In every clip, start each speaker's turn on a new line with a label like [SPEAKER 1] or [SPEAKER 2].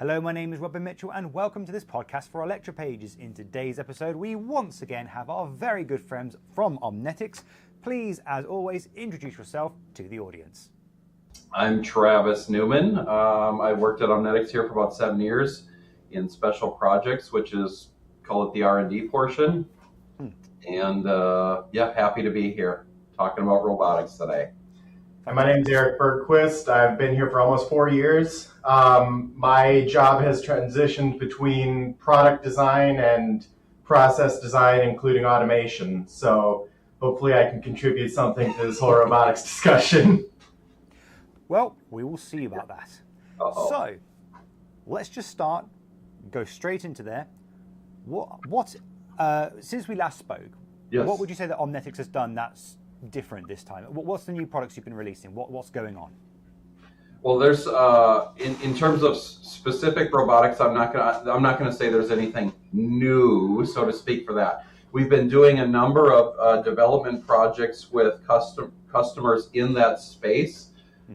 [SPEAKER 1] Hello, my name is Robin Mitchell and welcome to this podcast for Electropages. In today's episode, we once again have our very good friends from Omnetics. Please, as always, introduce yourself to the audience.
[SPEAKER 2] I'm Travis Neumann. I worked at Omnetics here for about 7 years in special projects, which is, call it the R&D portion. And happy to be here talking about robotics today.
[SPEAKER 3] My name is Eric Bergquist. I've been here for almost 4 years. My job has transitioned between product design and process design, including automation. So hopefully I can contribute something to this whole robotics discussion.
[SPEAKER 1] Well, we will see about that.
[SPEAKER 2] Uh-oh.
[SPEAKER 1] So, let's just start, go straight into there. Since we last spoke,
[SPEAKER 2] Yes.
[SPEAKER 1] What would you say that Omnetics has done that's different this time? What's the new products you've been releasing? What's going on?
[SPEAKER 2] Well, there's in terms of specific robotics, I'm not gonna say there's anything new, so to speak, for that. We've been doing a number of development projects with customers in that space,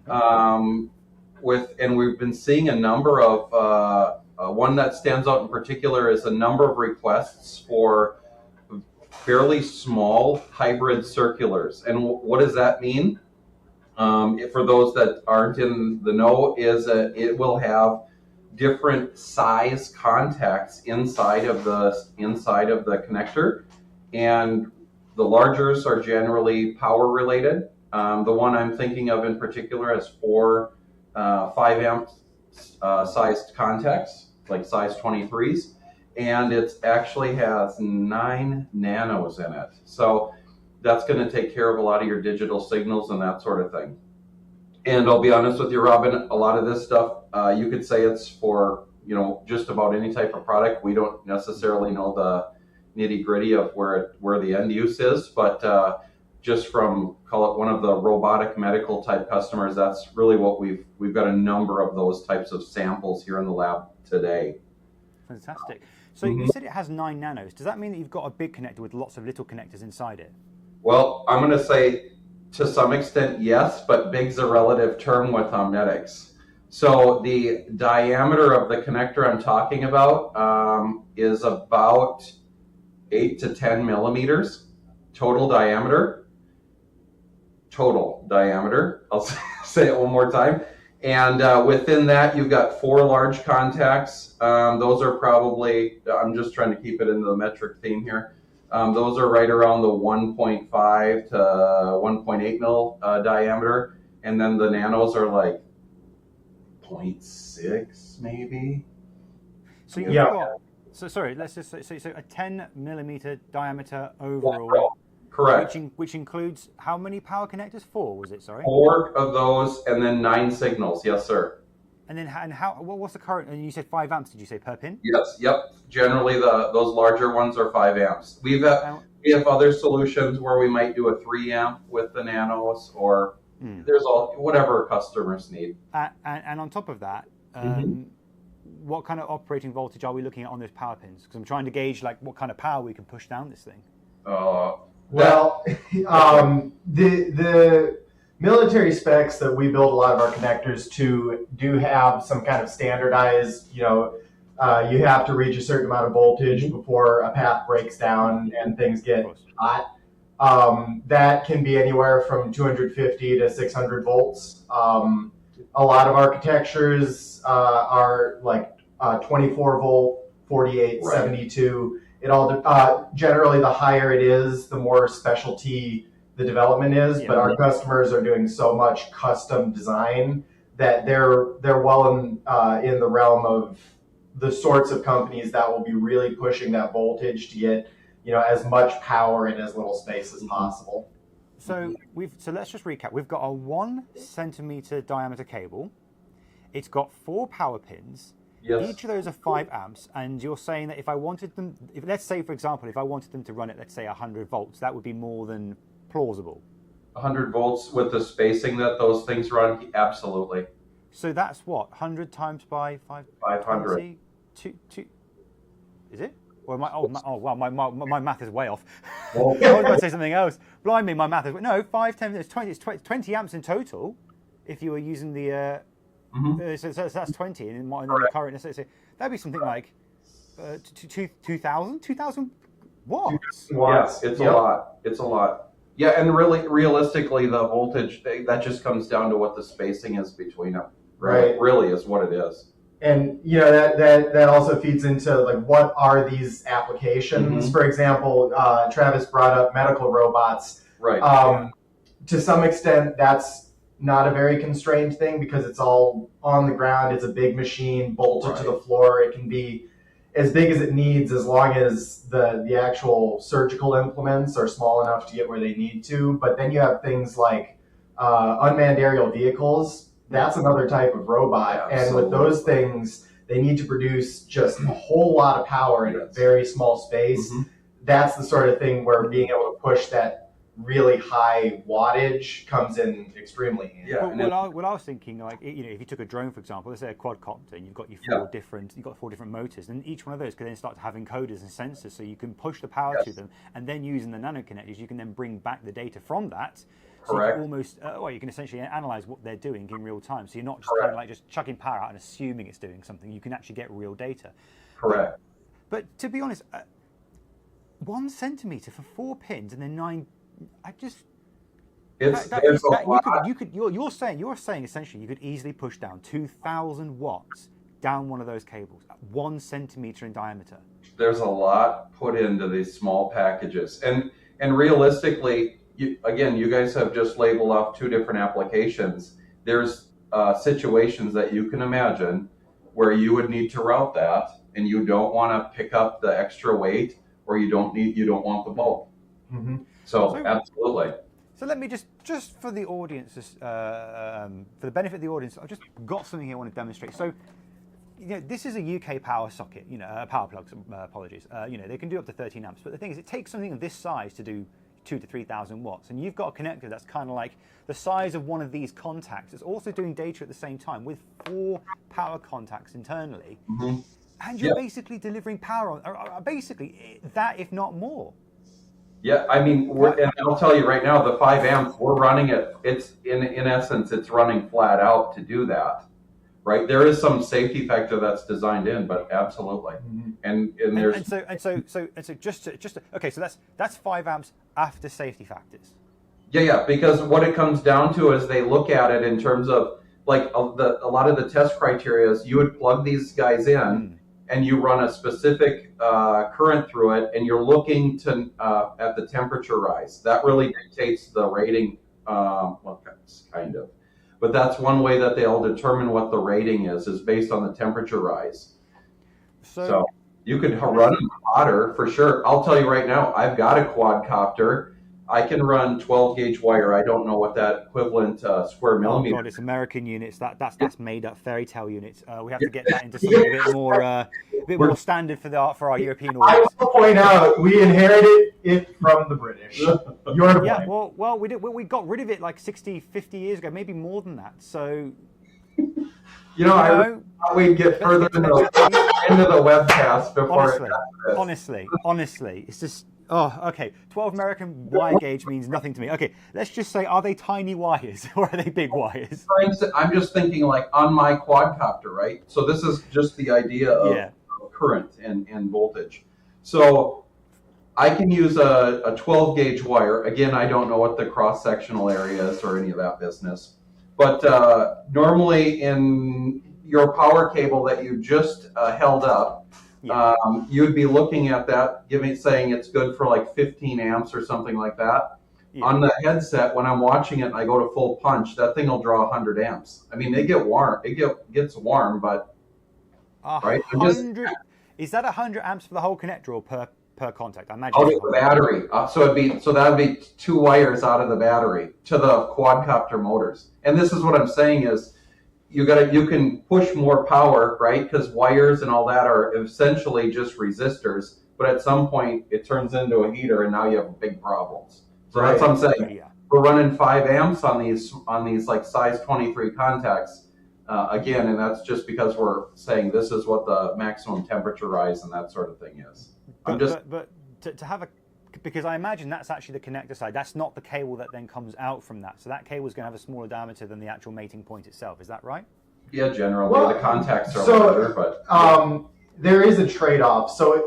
[SPEAKER 2] and we've been seeing a number of one that stands out in particular is a number of requests for fairly small hybrid circulars. And what does that mean? For those that aren't in the know, is it will have different size contacts inside of the connector, and the largers are generally power related. The one I'm thinking of in particular has 4 5 amp sized contacts, like size 23s, and it actually has 9 nanos in it. So that's going to take care of a lot of your digital signals and that sort of thing. And I'll be honest with you, Robin, a lot of this stuff, you could say it's for, just about any type of product. We don't necessarily know the nitty gritty of where the end use is, but just from, call it one of the robotic medical type customers, that's really what we've got a number of those types of samples here in the lab today.
[SPEAKER 1] Fantastic. So you said it has 9 nanos. Does that mean that you've got a big connector with lots of little connectors inside it?
[SPEAKER 2] Well, I'm going to say to some extent yes, but big's a relative term with Omnetics. So the diameter of the connector I'm talking about is about 8 to 10 millimeters total diameter. I'll say it one more time. And within that, you've got 4 large contacts. Those are probably, I'm just trying to keep it into the metric theme here. Those are right around the 1.5 to 1.8 mil diameter. And then the nanos are like 0.6 maybe.
[SPEAKER 1] So you've got, let's just say, so a 10 millimeter diameter overall.
[SPEAKER 2] Correct.
[SPEAKER 1] Which includes how many power connectors? 4, was it? Sorry.
[SPEAKER 2] 4 of those, and then 9 signals. Yes, sir.
[SPEAKER 1] And then what's the current? And you said 5 amps. Did you say per pin?
[SPEAKER 2] Yes. Yep. Generally, those larger ones are 5 amps. We have other solutions where we might do a 3 amp with the nanos, or there's whatever customers need.
[SPEAKER 1] And on top of that, what kind of operating voltage are we looking at on those power pins? Because I'm trying to gauge what kind of power we can push down this thing.
[SPEAKER 3] Well, the military specs that we build a lot of our connectors to do have some kind of standardized, you have to reach a certain amount of voltage before a path breaks down and things get hot. That can be anywhere from 250 to 600 volts. A lot of architectures are like 24 volt, 48, right. 72. It all generally the higher it is, the more specialty the development is. Yeah. But our customers are doing so much custom design that they're well in the realm of the sorts of companies that will be really pushing that voltage to get as much power in as little space as possible.
[SPEAKER 1] So let's just recap. We've got a 1 centimeter diameter cable. It's got 4 power pins.
[SPEAKER 2] Yes.
[SPEAKER 1] Each of those are 5 amps, and you're saying that if I wanted them, let's say, for example, if I wanted them to run at, let's say, 100 volts, that would be more than plausible. 100
[SPEAKER 2] volts with the spacing that those things run, absolutely.
[SPEAKER 1] So that's what, 100 times by
[SPEAKER 2] 500.
[SPEAKER 1] Two, is it? Or am I, wow, my math is way off. I was going to say something else. Blind me, my math is, no, 5, 10, it's 20 amps in total if you were using the So that's 20, and in the current, so that'd be something like 2,000 watts.
[SPEAKER 2] Yes, it's a lot. It's a lot. Yeah, and really, realistically, the voltage that just comes down to what the spacing is between them. Right. Really is what it is.
[SPEAKER 3] And that also feeds into like what are these applications? For example, Travis brought up medical robots.
[SPEAKER 2] Right.
[SPEAKER 3] To some extent, that's not a very constrained thing because it's all on the ground. It's a big machine bolted to the floor. It can be as big as it needs as long as the actual surgical implements are small enough to get where they need to. But then you have things like unmanned aerial vehicles. That's another type of robot. And with those things, they need to produce just a whole lot of power in a very small space. That's the sort of thing where being able to push that really high wattage comes in extremely handy.
[SPEAKER 1] Yeah. Well, I was thinking, like, if you took a drone, for example, let's say a quadcopter, and you've got four different motors, and each one of those could then start to have encoders and sensors, so you can push the power to them, and then using the nanoconnectors, you can then bring back the data from that. So you can almost, you can essentially analyze what they're doing in real time. So you're not just kind of like just chucking power out and assuming it's doing something. You can actually get real data.
[SPEAKER 2] Correct.
[SPEAKER 1] But to be honest, 1 centimeter for 4 pins and then 9. You're saying essentially you could easily push down 2,000 watts down one of those cables at 1 centimeter in diameter.
[SPEAKER 2] There's a lot put into these small packages, and realistically, you guys have just labeled off 2 different applications. There's situations that you can imagine where you would need to route that, and you don't want to pick up the extra weight, or you don't want the bulk. So absolutely.
[SPEAKER 1] So let me just for the audience, for the benefit of the audience, I've just got something here I want to demonstrate. So, this is a UK power socket, power plugs. Apologies. They can do up to 13 amps, but the thing is, it takes something of this size to do 2,000 to 3,000 watts, and you've got a connector that's kind of like the size of one of these contacts. It's also doing data at the same time with 4 power contacts internally, and you're basically delivering power on basically that, if not more.
[SPEAKER 2] Yeah, I mean, and I'll tell you right now, the 5 amps, we're running it. It's in essence, it's running flat out to do that, right? There is some safety factor that's designed in, but absolutely, and
[SPEAKER 1] so that's 5 amps after safety factors.
[SPEAKER 2] Yeah, because what it comes down to is they look at it in terms of like a lot of the test criteria is you would plug these guys in. And you run a specific current through it, and you're looking to at the temperature rise. That really dictates the rating, kind of. But that's one way that they'll determine what the rating is based on the temperature rise. So you could run them hotter for sure. I'll tell you right now, I've got a quadcopter. I can run 12 gauge wire. I don't know what that equivalent square millimeter.
[SPEAKER 1] Oh God, it's American units. That's made up fairy tale units. We have to get that into something a bit more standard for our European audience.
[SPEAKER 3] I will point out we inherited it from the British. You're the point.
[SPEAKER 1] Well, we got rid of it like 60, 50 years ago, maybe more than that. So,
[SPEAKER 2] I thought we'd get further into the webcast before.
[SPEAKER 1] Honestly, it's just. Oh, okay. 12 American wire gauge means nothing to me. Okay, let's just say, are they tiny wires or are they big wires?
[SPEAKER 2] For instance, I'm just thinking like on my quadcopter, right? So this is just the idea of current and voltage. So I can use a 12 gauge wire. Again, I don't know what the cross-sectional area is or any of that business. But normally in your power cable that you just held up, you'd be looking at that, saying it's good for like 15 amps or something like that. Yeah. On the headset, when I'm watching it and I go to full punch, that thing will draw 100 amps. I mean, they get warm. It gets warm, but right?
[SPEAKER 1] Is that 100 amps for the whole connector or per contact? I imagine.
[SPEAKER 2] Out of the battery. So that would be 2 wires out of the battery to the quadcopter motors. And this is what I'm saying is, you can push more power, right? Because wires and all that are essentially just resistors, but at some point it turns into a heater, and now you have big problems. So that's what I'm saying. Yeah. We're running 5 amps on these like size 23 contacts again, and that's just because we're saying this is what the maximum temperature rise and that sort of thing is.
[SPEAKER 1] But to have because I imagine that's actually the connector side. That's not the cable that then comes out from that. So that cable is going to have a smaller diameter than the actual mating point itself. Is that right?
[SPEAKER 2] Yeah, generally
[SPEAKER 3] Well,
[SPEAKER 2] the contacts are
[SPEAKER 3] so,
[SPEAKER 2] larger, but
[SPEAKER 3] there is a trade-off. So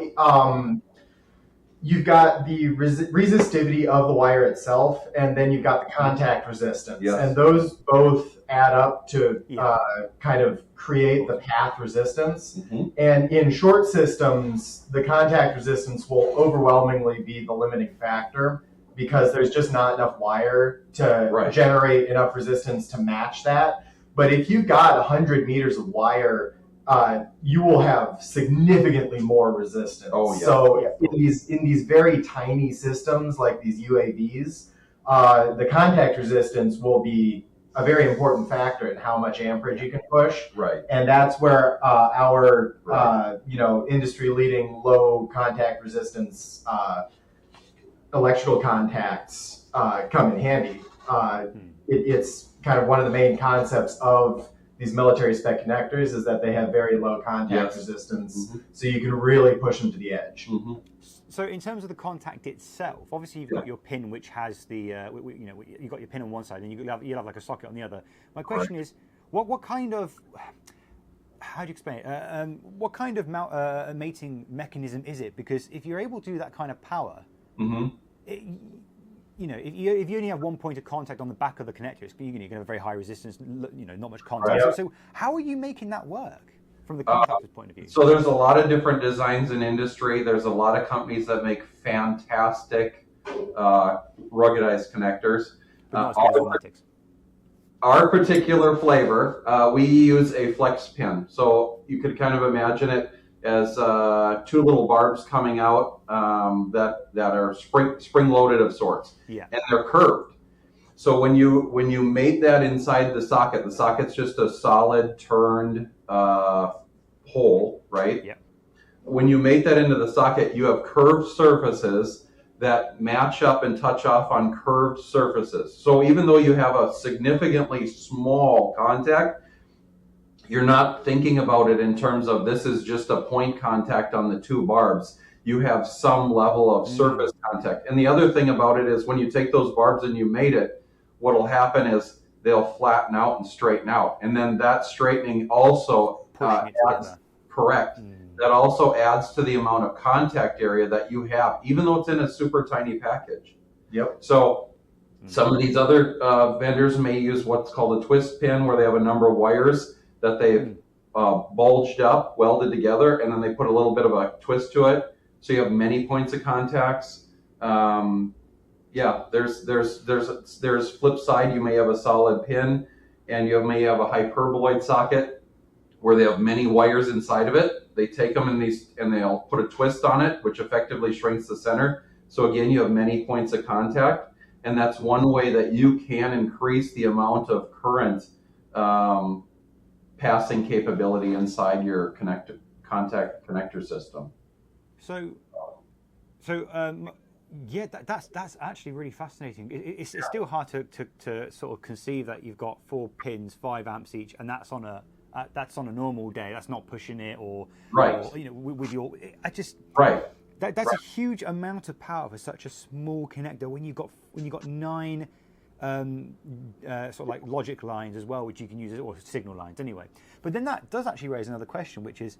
[SPEAKER 3] you've got the resistivity of the wire itself, and then you've got the contact resistance.
[SPEAKER 2] Yes.
[SPEAKER 3] And those both add up to
[SPEAKER 1] Yeah.
[SPEAKER 3] kind of create the path resistance.
[SPEAKER 2] Mhm.
[SPEAKER 3] And in short systems, the contact resistance will overwhelmingly be the limiting factor because there's just not enough wire to
[SPEAKER 2] Right.
[SPEAKER 3] generate enough resistance to match that. But if you got 100 meters of wire, you will have significantly more resistance.
[SPEAKER 2] Oh, yeah.
[SPEAKER 3] So in these very tiny systems like these UAVs, the contact resistance will be a very important factor in how much amperage you can push.
[SPEAKER 2] right.
[SPEAKER 3] And that's where our industry-leading low contact resistance electrical contacts come in handy. It's kind of one of the main concepts of these military spec connectors is that they have very low contact
[SPEAKER 2] Yes.
[SPEAKER 3] resistance, so you can really push them to the edge.
[SPEAKER 2] Mhm.
[SPEAKER 1] So in terms of the contact itself, obviously you've got your pin, which has the, you've got your pin on one side, and you'll have like a socket on the other. My question is, what kind of, how do you explain it? What kind of mating mechanism is it? Because if you're able to do that kind of power,
[SPEAKER 2] Mhm.
[SPEAKER 1] if you only have one point of contact on the back of the connector, you're going to have a very high resistance, not much contact.
[SPEAKER 2] Right.
[SPEAKER 1] So how are you making that work from the contactor's point of view?
[SPEAKER 2] So there's a lot of different designs in industry. There's a lot of companies that make fantastic ruggedized connectors. Our particular flavor, we use a flex pin. So you could kind of imagine it as two little barbs coming out that are spring loaded of sorts,
[SPEAKER 1] Yeah.
[SPEAKER 2] and they're curved. So when you mate that inside the socket's just a solid turned hole, right?
[SPEAKER 1] Yeah.
[SPEAKER 2] When you mate that into the socket, you have curved surfaces that match up and touch off on curved surfaces. So even though you have a significantly small contact, you're not thinking about it in terms of this is just a point contact on the two barbs. You have some level of surface contact. And the other thing about it is when you take those barbs and you mate it, what'll happen is they'll flatten out and straighten out. And then that straightening also adds, correct. That also adds to the amount of contact area that you have, even though it's in a super tiny package.
[SPEAKER 3] Yep.
[SPEAKER 2] So some of these other vendors may use what's called a twist pin, where they have a number of wires that they've bulged up, welded together, and then they put a little bit of a twist to it. So you have many points of contacts. There's flip side. You may have a solid pin, and you may have a hyperboloid socket where they have many wires inside of it. They take them and they'll put a twist on it, which effectively shrinks the center. So again, you have many points of contact, and that's one way that you can increase the amount of current passing capability inside your contact connector system.
[SPEAKER 1] That's actually really fascinating. It's still hard to sort of conceive that you've got 4 pins, 5 amps each, and that's on a normal day. That's not pushing it
[SPEAKER 2] Right.
[SPEAKER 1] with your.
[SPEAKER 2] Right.
[SPEAKER 1] That's a huge amount of power for such a small connector. When you've got 9 sort of like logic lines as well, which you can use, or signal lines anyway. But then that does actually raise another question, which is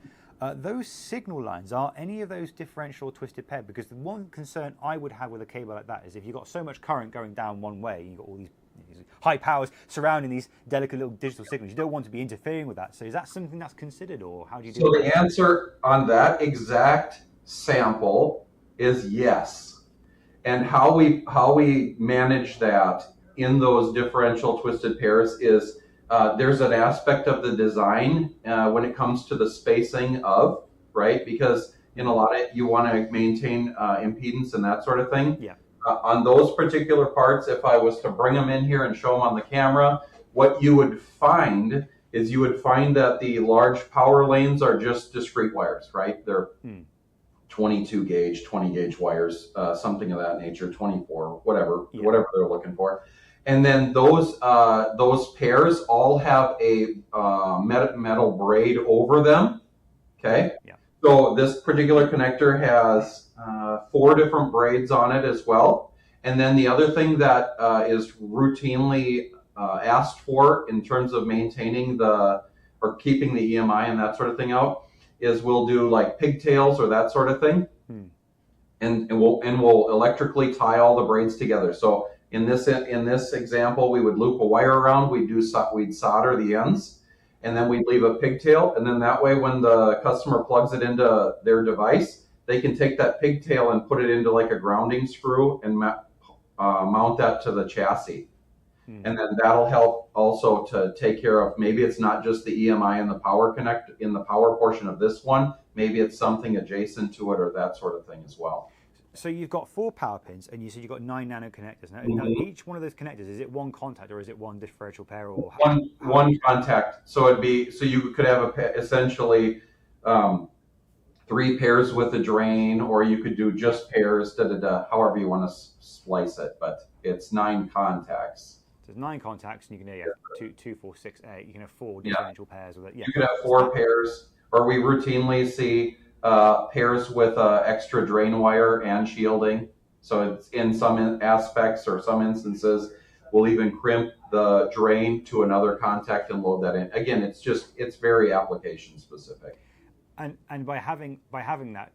[SPEAKER 1] those signal lines, are any of those differential or twisted paired? Because the one concern I would have with a cable like that is if you've got so much current going down one way, you've got all these high powers surrounding these delicate little digital signals. You don't want to be interfering with that. So is that something that's considered, or how do you do it?
[SPEAKER 2] So the answer on that exact sample is yes. And how we manage that in those differential twisted pairs is there's an aspect of the design when it comes to the spacing of, right? Because in a lot of you want to maintain impedance and that sort of thing.
[SPEAKER 1] Yeah.
[SPEAKER 2] On those particular parts, if I was to bring them in here and show them on the camera, what you would find is that the large power lanes are just discrete wires, right? They're 22 gauge, 20 gauge wires, something of that nature, 24, whatever they're looking for. And then those pairs all have a metal braid over them. Okay.
[SPEAKER 1] Yeah.
[SPEAKER 2] So this particular connector has 4 different braids on it as well. And then the other thing that is routinely asked for in terms of maintaining or keeping the EMI and that sort of thing out is we'll do like pigtails or that sort of thing. And we'll electrically tie all the braids together. So in this example, we would loop a wire around, we'd solder the ends, and then we'd leave a pigtail. And then that way, when the customer plugs it into their device, they can take that pigtail and put it into like a grounding screw and mount that to the chassis. And then that'll help also to take care of, maybe it's not just the EMI and the power connect in the power portion of this one, maybe it's something adjacent to it or that sort of thing as well.
[SPEAKER 1] So you've got 4 power pins, and you said you've got 9 nano connectors. Now each one of those connectors, is it one contact or is it one differential pair? Or
[SPEAKER 2] one contact. So you could have essentially 3 pairs with a drain, or you could do just pairs, however you want to splice it. But it's 9 contacts.
[SPEAKER 1] So there's 9 contacts, and you can have 2, 4, 6, 8. You can have 4 differential pairs with it. Yeah.
[SPEAKER 2] You could have 4 pairs, or we routinely see pairs with extra drain wire and shielding. So it's in some aspects or some instances, we'll even crimp the drain to another contact and load that in. Again, it's very application specific.
[SPEAKER 1] And by having that,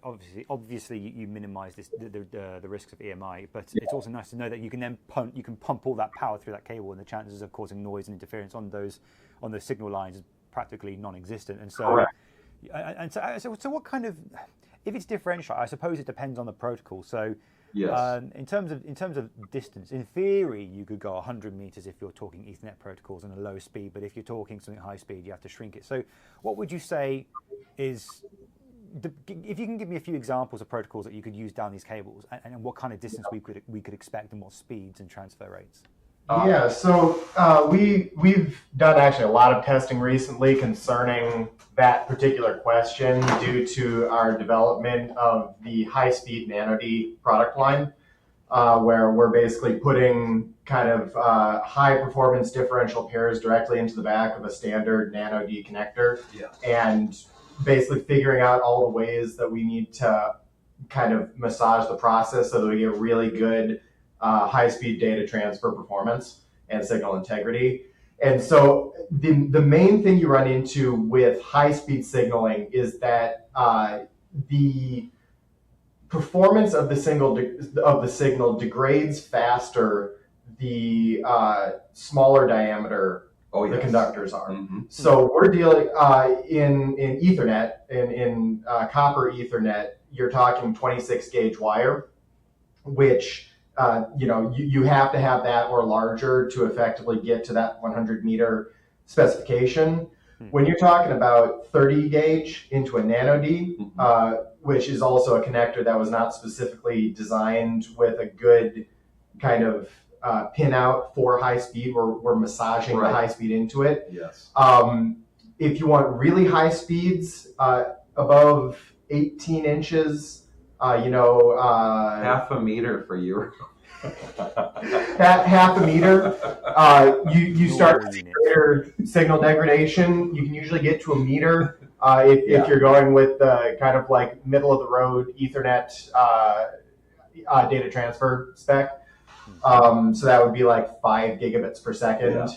[SPEAKER 1] obviously you minimize the risks of EMI, but it's also nice to know that you can then pump all that power through that cable, and the chances of causing noise and interference on those signal lines is practically non-existent. And so,
[SPEAKER 2] correct.
[SPEAKER 1] And so what kind of, if it's differential, I suppose it depends on the protocol. So
[SPEAKER 2] yes.
[SPEAKER 1] In terms of distance, in theory you could go 100 meters if you're talking Ethernet protocols and a low speed, but if you're talking something high speed, you have to shrink it. So what would you say is, if you can give me a few examples of protocols that you could use down these cables, and what kind of distance we could expect, and what speeds and transfer rates?
[SPEAKER 3] Yeah, so we've done actually a lot of testing recently concerning that particular question due to our development of the high-speed NanoD product line, where we're basically putting kind of high-performance differential pairs directly into the back of a standard NanoD connector, and basically figuring out all the ways that we need to kind of massage the process so that we get really good high-speed data transfer performance and signal integrity. And so the main thing you run into with high-speed signaling is that the performance of the signal degrades faster the smaller diameter the conductors are. Mm-hmm. So we're dealing in Ethernet, in copper Ethernet, you're talking 26 gauge wire, which you have to have that or larger to effectively get to that 100 meter specification. When you're talking about 30 gauge into a NanoD, which is also a connector that was not specifically designed with a good kind of pin out for high speed, we're massaging the high speed into it.
[SPEAKER 2] Yes.
[SPEAKER 3] If you want really high speeds above 18 inches,
[SPEAKER 2] half a meter for you.
[SPEAKER 3] Half a meter, you start to see greater signal degradation. You can usually get to a meter if you're going with the kind of like middle of the road Ethernet data transfer spec. So that would be like 5 gigabits per second.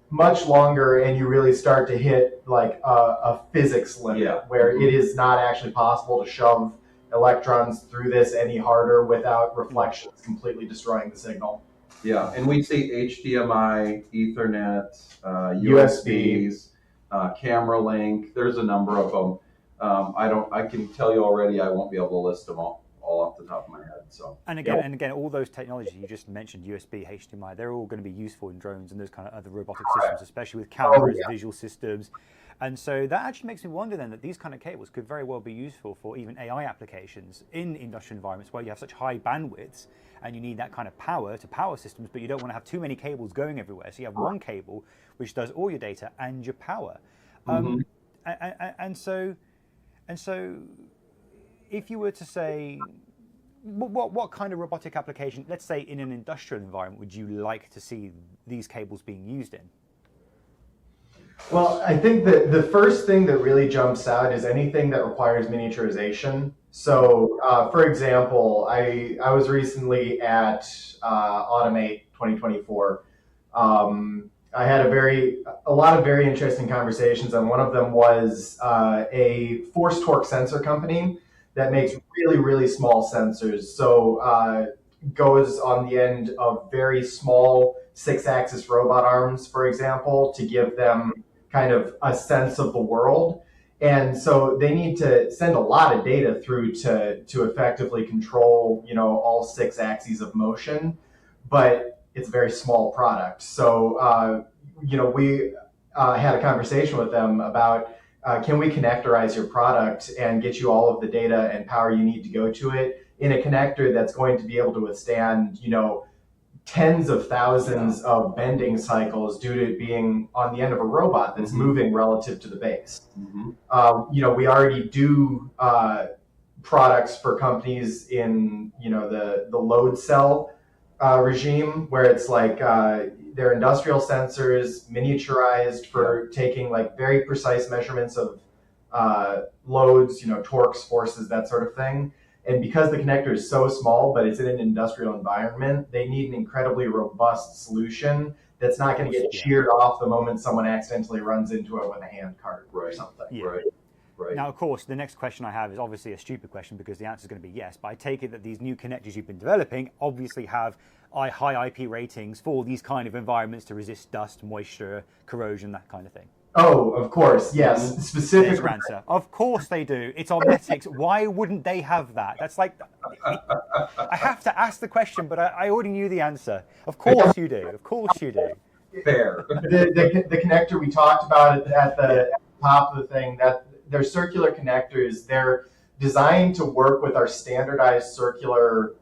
[SPEAKER 3] Much longer, and you really start to hit like a physics limit where it is not actually possible to shove electrons through this any harder without reflections completely destroying the signal.
[SPEAKER 2] Yeah, and we see HDMI, Ethernet, USBs, camera link. There's a number of them. I can tell you already, I won't be able to list them all off the top of my head. So.
[SPEAKER 1] And again, all those technologies you just mentioned, USB, HDMI, they're all going to be useful in drones and those kind of other robotic systems, especially with cameras, visual systems. And so that actually makes me wonder then that these kind of cables could very well be useful for even AI applications in industrial environments where you have such high bandwidths and you need that kind of power to power systems, but you don't want to have too many cables going everywhere. So you have one cable which does all your data and your power. And so if you were to say, what kind of robotic application, let's say in an industrial environment, would you like to see these cables being used in?
[SPEAKER 3] Well, I think that the first thing that really jumps out is anything that requires miniaturization. So, for example, I was recently at Automate 2024, I had a lot of very interesting conversations, and one of them was a force torque sensor company that makes really, really small sensors. So goes on the end of very small 6-axis robot arms, for example, to give them kind of a sense of the world. And so they need to send a lot of data through to effectively control, all 6 axes of motion, but it's a very small product. So, we had a conversation with them about can we connectorize your product and get you all of the data and power you need to go to it in a connector that's going to be able to withstand, tens of thousands of bending cycles due to it being on the end of a robot that's moving relative to the base. We already do products for companies in, the load cell regime, where it's like they're industrial sensors, miniaturized for taking like very precise measurements of loads, torques, forces, that sort of thing. And because the connector is so small, but it's in an industrial environment, they need an incredibly robust solution that's not going to get sheared off the moment someone accidentally runs into it with a hand cart or something.
[SPEAKER 2] Right.
[SPEAKER 1] Now, of course, the next question I have is obviously a stupid question because the answer is going to be yes. But I take it that these new connectors you've been developing obviously have high IP ratings for these kind of environments to resist dust, moisture, corrosion, that kind of thing.
[SPEAKER 3] Oh, of course, yes. Specific
[SPEAKER 1] There's your answer. Of course they do. It's Omnetics. Why wouldn't they have that? That's like, I have to ask the question, but I already knew the answer. Of course you do. Of course you do.
[SPEAKER 2] Fair.
[SPEAKER 3] The connector we talked about at the top of the thing, that they're circular connectors. They're designed to work with our standardized circular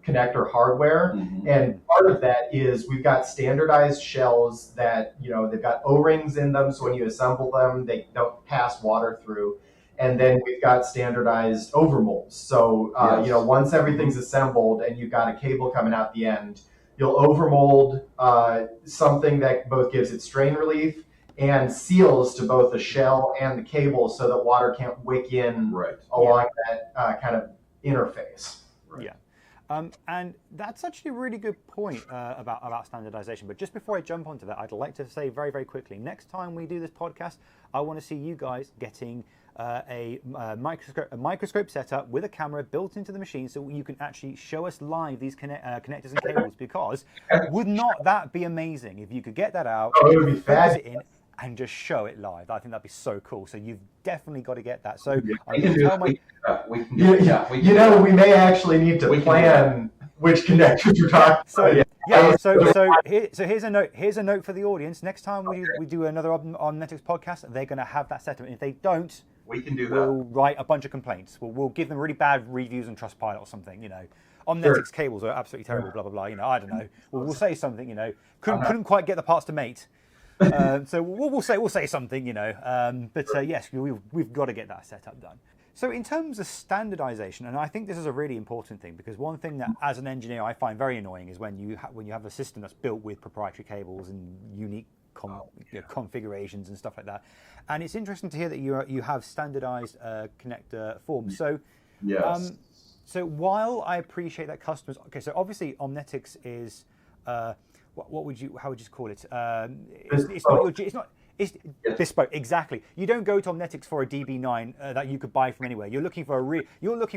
[SPEAKER 3] connector hardware. And part of that is we've got standardized shells that, they've got O-rings in them, so when you assemble them, they don't pass water through. And then we've got standardized overmolds. So, once everything's assembled and you've got a cable coming out the end, you'll overmold something that both gives it strain relief and seals to both the shell and the cable so that water can't wick in along that kind of interface.
[SPEAKER 1] Yeah. And that's actually a really good point about standardization. But just before I jump onto that, I'd like to say very, very quickly, next time we do this podcast, I want to see you guys getting a microscope setup with a camera built into the machine so you can actually show us live these connectors and cables, because would not that be amazing if you could get that out,
[SPEAKER 3] it would be fast,
[SPEAKER 1] and just show it live? I think that'd be so cool. So you've definitely got to get that. So
[SPEAKER 3] we may actually need to plan which connectors you're talking about.
[SPEAKER 1] So here's a note. Here's a note for the audience. Next time we do another Omnetics podcast, they're going to have that setup. And if they don't,
[SPEAKER 2] we can do that.
[SPEAKER 1] We'll write a bunch of complaints. We'll give them really bad reviews on Trustpilot or something. Omnetics cables are absolutely terrible. Blah blah blah. I don't know. We'll say something. Couldn't quite get the parts to mate. So we'll say something, but yes, we've got to get that setup done. So in terms of standardization, and I think this is a really important thing, because one thing that as an engineer I find very annoying is when you have a system that's built with proprietary cables and unique configurations and stuff like that. And it's interesting to hear that you have standardized connector forms. So
[SPEAKER 2] yes.
[SPEAKER 1] So while I appreciate that customers, so obviously Omnetics is how would you call it? It's bespoke. Exactly. You don't go to Omnetics for a DB9 that you could buy from anywhere. You're looking for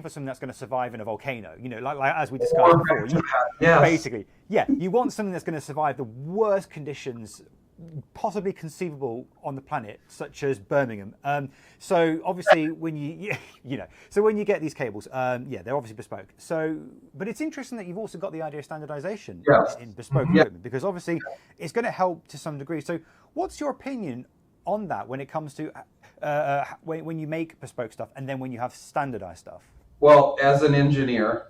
[SPEAKER 1] something that's going to survive in a volcano. Like as we discussed before. Basically, you want something that's going to survive the worst conditions possibly conceivable on the planet, such as Birmingham. So obviously, when when you get these cables, they're obviously bespoke. So, but it's interesting that you've also got the idea of standardization in bespoke equipment, because obviously it's going to help to some degree. So, what's your opinion on that when it comes to when you make bespoke stuff and then when you have standardized stuff?
[SPEAKER 2] Well, as an engineer,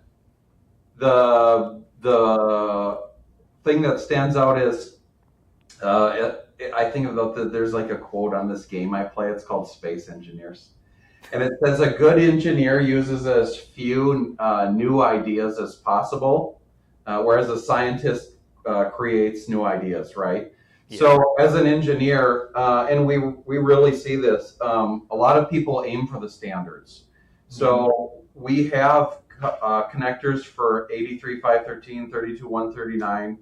[SPEAKER 2] the thing that stands out is I think about there's like a quote on this game I play. It's called Space Engineers. And it says a good engineer uses as few new ideas as possible, whereas a scientist creates new ideas, right? Yeah. So as an engineer, and we really see this, a lot of people aim for the standards. So we have connectors for 83513, 32139,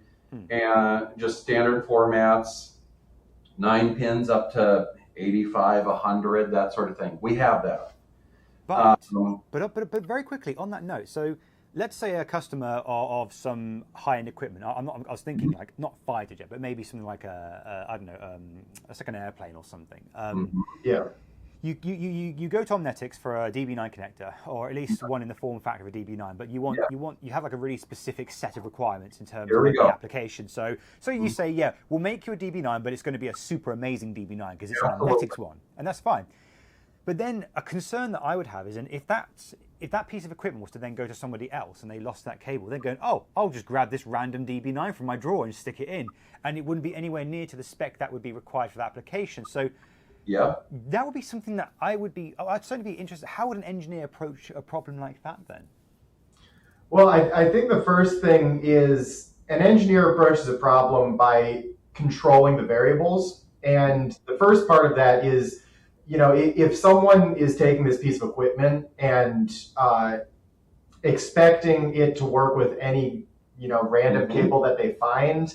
[SPEAKER 2] and just standard formats, 9 pins up to 85, 100, that sort of thing. We have that.
[SPEAKER 1] But very quickly on that note, so let's say a customer of some high-end equipment. I was thinking like not fighter jet, but maybe something like I don't know, a second airplane or something.
[SPEAKER 3] Yeah.
[SPEAKER 1] You go to Omnetics for a DB9 connector, or at least one in the form factor of a DB9, but you have like a really specific set of requirements in terms of the application. So you say, yeah, we'll make you a DB9, but it's going to be a super amazing DB9 because it's an Omnetics one, and that's fine. But then a concern that I would have is, if that piece of equipment was to then go to somebody else and they lost that cable, they're going, oh, I'll just grab this random DB9 from my drawer and stick it in, and it wouldn't be anywhere near to the spec that would be required for that application. So that would be something that I'd certainly be interested. How would an engineer approach a problem like that then?
[SPEAKER 3] Well, I think the first thing is an engineer approaches a problem by controlling the variables. And the first part of that is, if someone is taking this piece of equipment and expecting it to work with any, random cable that they find,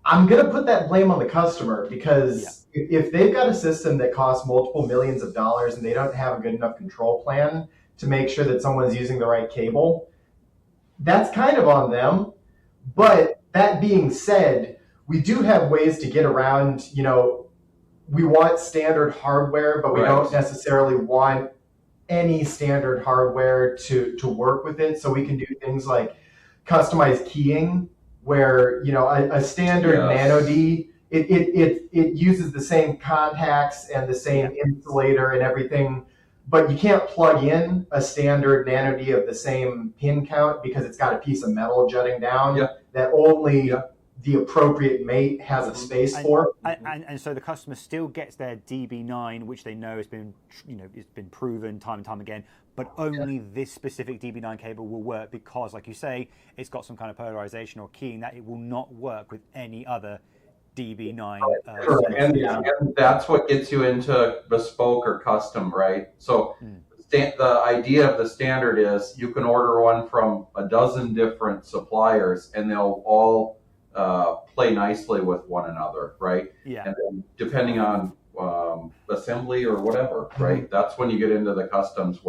[SPEAKER 3] I'm going to put that blame on the customer, because if they've got a system that costs multiple millions of dollars and they don't have a good enough control plan to make sure that someone's using the right cable, that's kind of on them. But that being said, we do have ways to get around, we want standard hardware, but we don't necessarily want any standard hardware to work with it. So we can do things like customized keying, where a standard Nano D, it uses the same contacts and the same insulator and everything, but you can't plug in a standard Nano D of the same pin count because it's got a piece of metal jutting down that only the appropriate mate has a space for.
[SPEAKER 1] And so the customer still gets their DB9, which they know has been, it's been proven time and time again, but only this specific DB9 cable will work because, like you say, it's got some kind of polarization or keying that it will not work with any other DB9.
[SPEAKER 2] And that's what gets you into bespoke or custom, right? So the idea of the standard is you can order one from a dozen different suppliers and they'll all play nicely with one another, right?
[SPEAKER 1] Yeah.
[SPEAKER 2] And then depending on assembly or whatever, right? That's when you get into the customs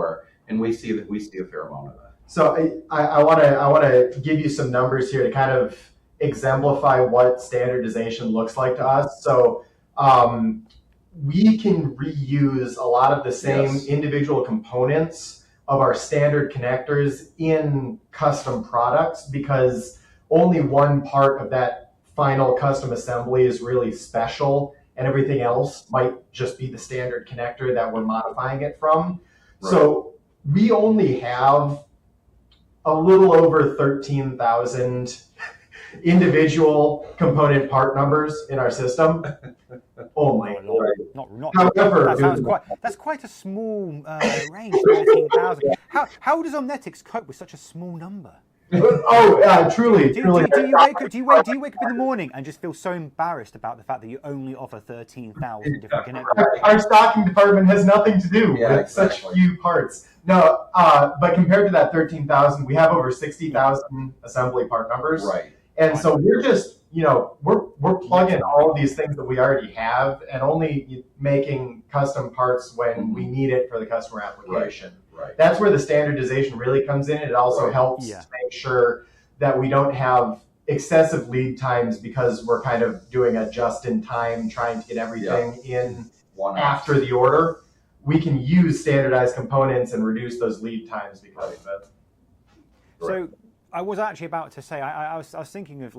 [SPEAKER 2] and we see a fair amount of that.
[SPEAKER 3] So I want to give you some numbers here to kind of exemplify what standardization looks like to us. So we can reuse a lot of the same individual components of our standard connectors in custom products, because only one part of that final custom assembly is really special, and everything else might just be the standard connector that we're modifying it from. Right. So we only have a little over 13,000 individual component part numbers in our system. Only.
[SPEAKER 1] However, that's quite a small range, 13,000. How does Omnetics cope with such a small number?
[SPEAKER 3] Truly.
[SPEAKER 1] Do you wake up in the morning and just feel so embarrassed about the fact that you only offer 13,000 different connectors?
[SPEAKER 3] Our stocking department has nothing to do with such few parts. No, but compared to that 13,000, we have over 60,000 assembly part numbers.
[SPEAKER 2] Right.
[SPEAKER 3] And so we're just, we're plugging all of these things that we already have and only making custom parts when we need it for the customer application.
[SPEAKER 2] Right.
[SPEAKER 3] That's where the standardization really comes in. It also helps to make sure that we don't have excessive lead times because we're kind of doing a just-in-time, trying to get everything in after the order. We can use standardized components and reduce those lead times because of it.
[SPEAKER 1] So I was actually about to say, I was thinking of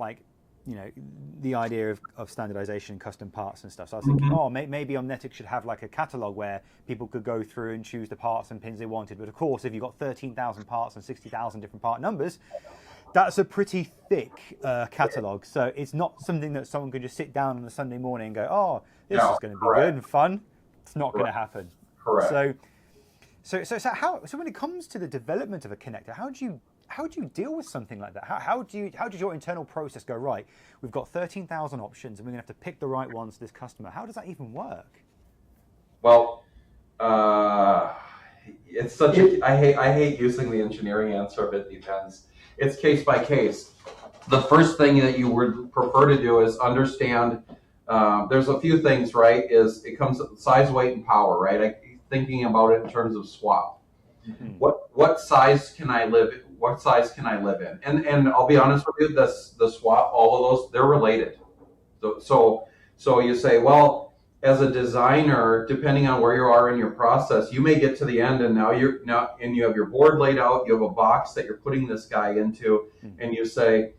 [SPEAKER 1] the idea of standardization and custom parts and stuff. So I was thinking, maybe Omnetics should have like a catalog where people could go through and choose the parts and pins they wanted. But of course, if you've got 13,000 parts and 60,000 different part numbers, that's a pretty thick catalog. So it's not something that someone could just sit down on a Sunday morning and go, oh, this is going to be good and fun. It's not going to happen.
[SPEAKER 2] Correct.
[SPEAKER 1] So when it comes to the development of a connector, how do you deal with something like that? How does your internal process go, right, we've got 13,000 options and we're going to have to pick the right ones for this customer? How does that even work?
[SPEAKER 2] Well, it's such I hate using the engineering answer of it depends. It's case by case. the first thing that you would prefer to do is understand, there's a few things, right? Is it comes size, weight, and power, right? Thinking about it in terms of swap. Mm-hmm. What size can I live in? What size can I live in? And I'll be honest with you, the swap, all of those, they're related. So you say, well, as a designer, depending on where you are in your process, you may get to the end and now you have your board laid out, you have a box that you're putting this guy into, and you say,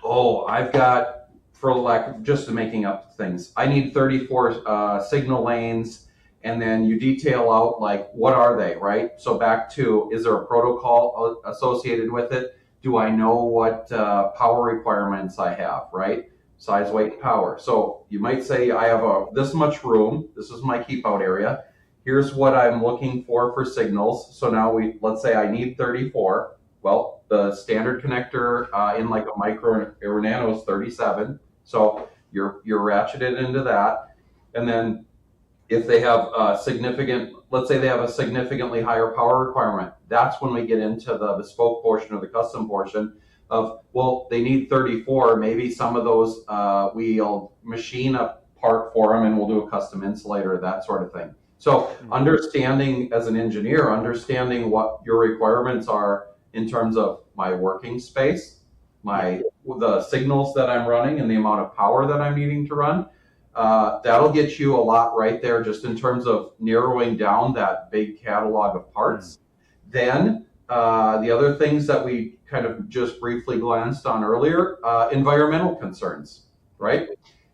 [SPEAKER 2] oh, I've got, for lack of just making up things, I need 34 signal lanes. And then you detail out, like, what are they, right? So back to, is there a protocol associated with it? Do I know what power requirements I have, right? Size, weight, power. So you might say, I have this much room. This is my keep out area. Here's what I'm looking for signals. So now let's say I need 34. Well, the standard connector in like a micro or nano is 37. So you're ratcheted into that. And then if they have let's say they have a significantly higher power requirement, that's when we get into the bespoke portion or the custom portion of, well, they need 34. Maybe some of those we'll machine a part for them and we'll do a custom insulator, that sort of thing. So understanding as an engineer, understanding what your requirements are in terms of my working space, the signals that I'm running and the amount of power that I'm needing to run, that'll get you a lot right there just in terms of narrowing down that big catalog of parts. Then the other things that we kind of just briefly glanced on earlier, environmental concerns, right?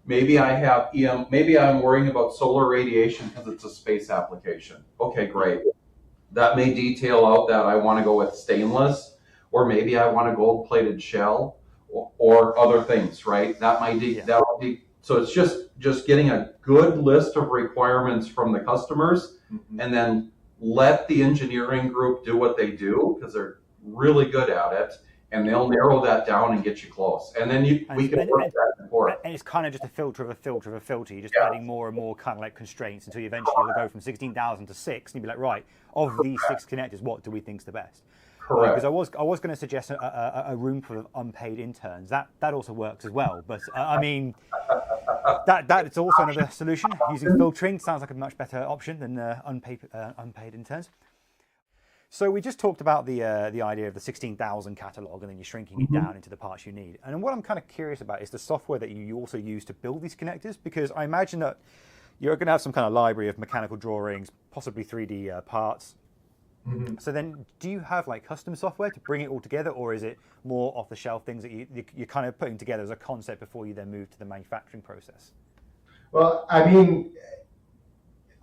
[SPEAKER 2] Maybe maybe I'm worrying about solar radiation because it's a space application. Okay, great. That may detail out that I want to go with stainless, or maybe I want a gold-plated shell, or other things, right? That'll be. So it's just getting a good list of requirements from the customers, and then let the engineering group do what they do because they're really good at it, and they'll narrow that down and get you close. And then we can work back and forth.
[SPEAKER 1] And it's kind of just a filter of a filter of a filter. You're just adding more and more kind of like constraints until you eventually will go from 16,000 to 6, and you'll be like, right, of these 6 connectors, what do we think's the best?
[SPEAKER 2] Correct.
[SPEAKER 1] Because I was going to suggest a room full of unpaid interns. That also works as well. But I mean, that's also another solution. Using filtering sounds like a much better option than unpaid interns. So we just talked about the idea of the 16,000 catalog, and then you're shrinking it down into the parts you need. And what I'm kind of curious about is the software that you also use to build these connectors, because I imagine that you're going to have some kind of library of mechanical drawings, possibly 3D parts. So then, do you have like custom software to bring it all together, or is it more off-the-shelf things that you're kind of putting together as a concept before you then move to the manufacturing process?
[SPEAKER 3] Well, I mean,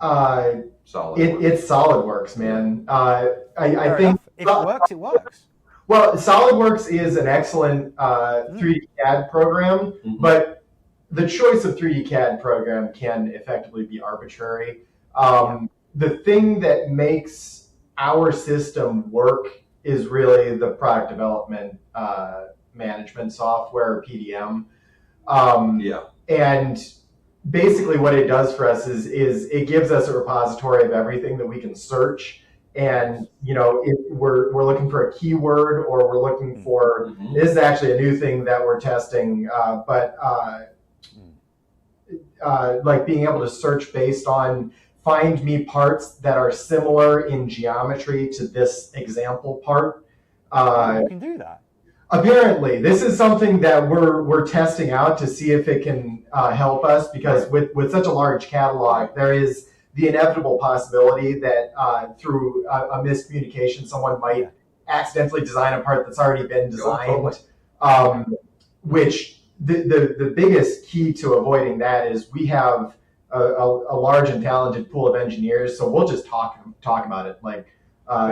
[SPEAKER 3] it's SolidWorks, man. I think
[SPEAKER 1] if it works, it works.
[SPEAKER 3] Well, SolidWorks is an excellent 3D CAD program, but the choice of 3D CAD program can effectively be arbitrary. The thing that makes our system work is really the product development management software, PDM. And basically what it does for us is it gives us a repository of everything that we can search. And, you know, if we're looking for a keyword, or we're looking for, this is actually a new thing that we're testing, like being able to search based on, find me parts that are similar in geometry to this example part.
[SPEAKER 1] You can do that.
[SPEAKER 3] Apparently, this is something that we're testing out to see if it can help us, because with such a large catalog, there is the inevitable possibility that through a miscommunication, someone might accidentally design a part that's already been designed. Which the biggest key to avoiding that is we have a large and talented pool of engineers, so we'll just talk about it. Like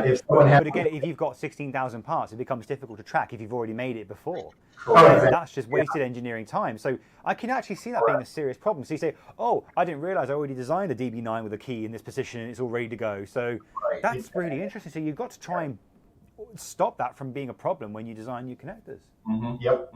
[SPEAKER 3] if someone has,
[SPEAKER 1] but again, if you've got 16,000 parts, it becomes difficult to track if you've already made it before.
[SPEAKER 3] Exactly.
[SPEAKER 1] That's just wasted engineering time. So I can actually see that being a serious problem. So you say, oh, I didn't realize I already designed a DB9 with a key in this position and it's all ready to go. So that's really interesting. So you've got to try and stop that from being a problem when you design new connectors.
[SPEAKER 3] Yep.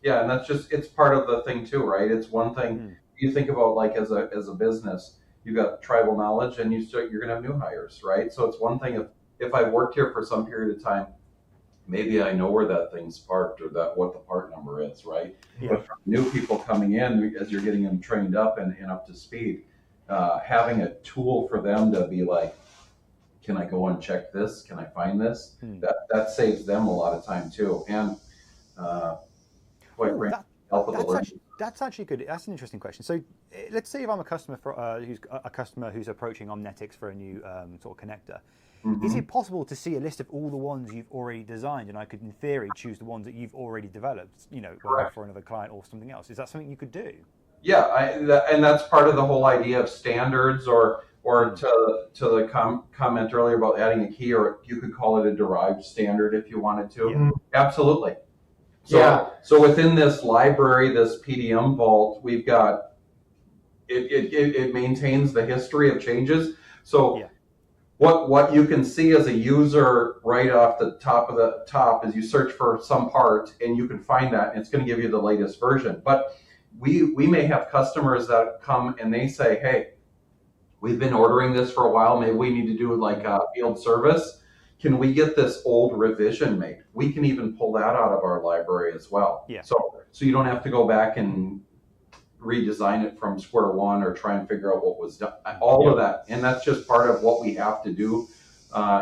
[SPEAKER 2] Yeah, and that's just, it's part of the thing too, right? It's one thing you think about, like as a business, you've got tribal knowledge and you're going to have new hires, right? So it's one thing if I've worked here for some period of time, maybe I know where that thing's parked or what the part number is, right?
[SPEAKER 1] Yeah.
[SPEAKER 2] But for new people coming in, as you're getting them trained up and up to speed, having a tool for them to be like, can I go and check this? Can I find this? That saves them a lot of time too. And quite frankly, help with the learning.
[SPEAKER 1] That's actually good. That's an interesting question. So let's say if I'm a customer who's approaching Omnetics for a new sort of connector. Is it possible to see a list of all the ones you've already designed, and I could, in theory, choose the ones that you've already developed, whether for another client or something else? Is that something you could do?
[SPEAKER 2] Yeah, and that's part of the whole idea of standards, or to the comment earlier about adding a key, or you could call it a derived standard if you wanted to.
[SPEAKER 1] Yeah.
[SPEAKER 2] Absolutely. So within this library, this PDM vault, we've got it maintains the history of changes. So what you can see as a user right off the top is you search for some part and you can find that, and it's going to give you the latest version. But we may have customers that come and they say, hey, we've been ordering this for a while. Maybe we need to do like a field service. Can we get this old revision made? We can even pull that out of our library as well.
[SPEAKER 1] Yeah.
[SPEAKER 2] So you don't have to go back and redesign it from square one or try and figure out what was done. All of that, and that's just part of what we have to do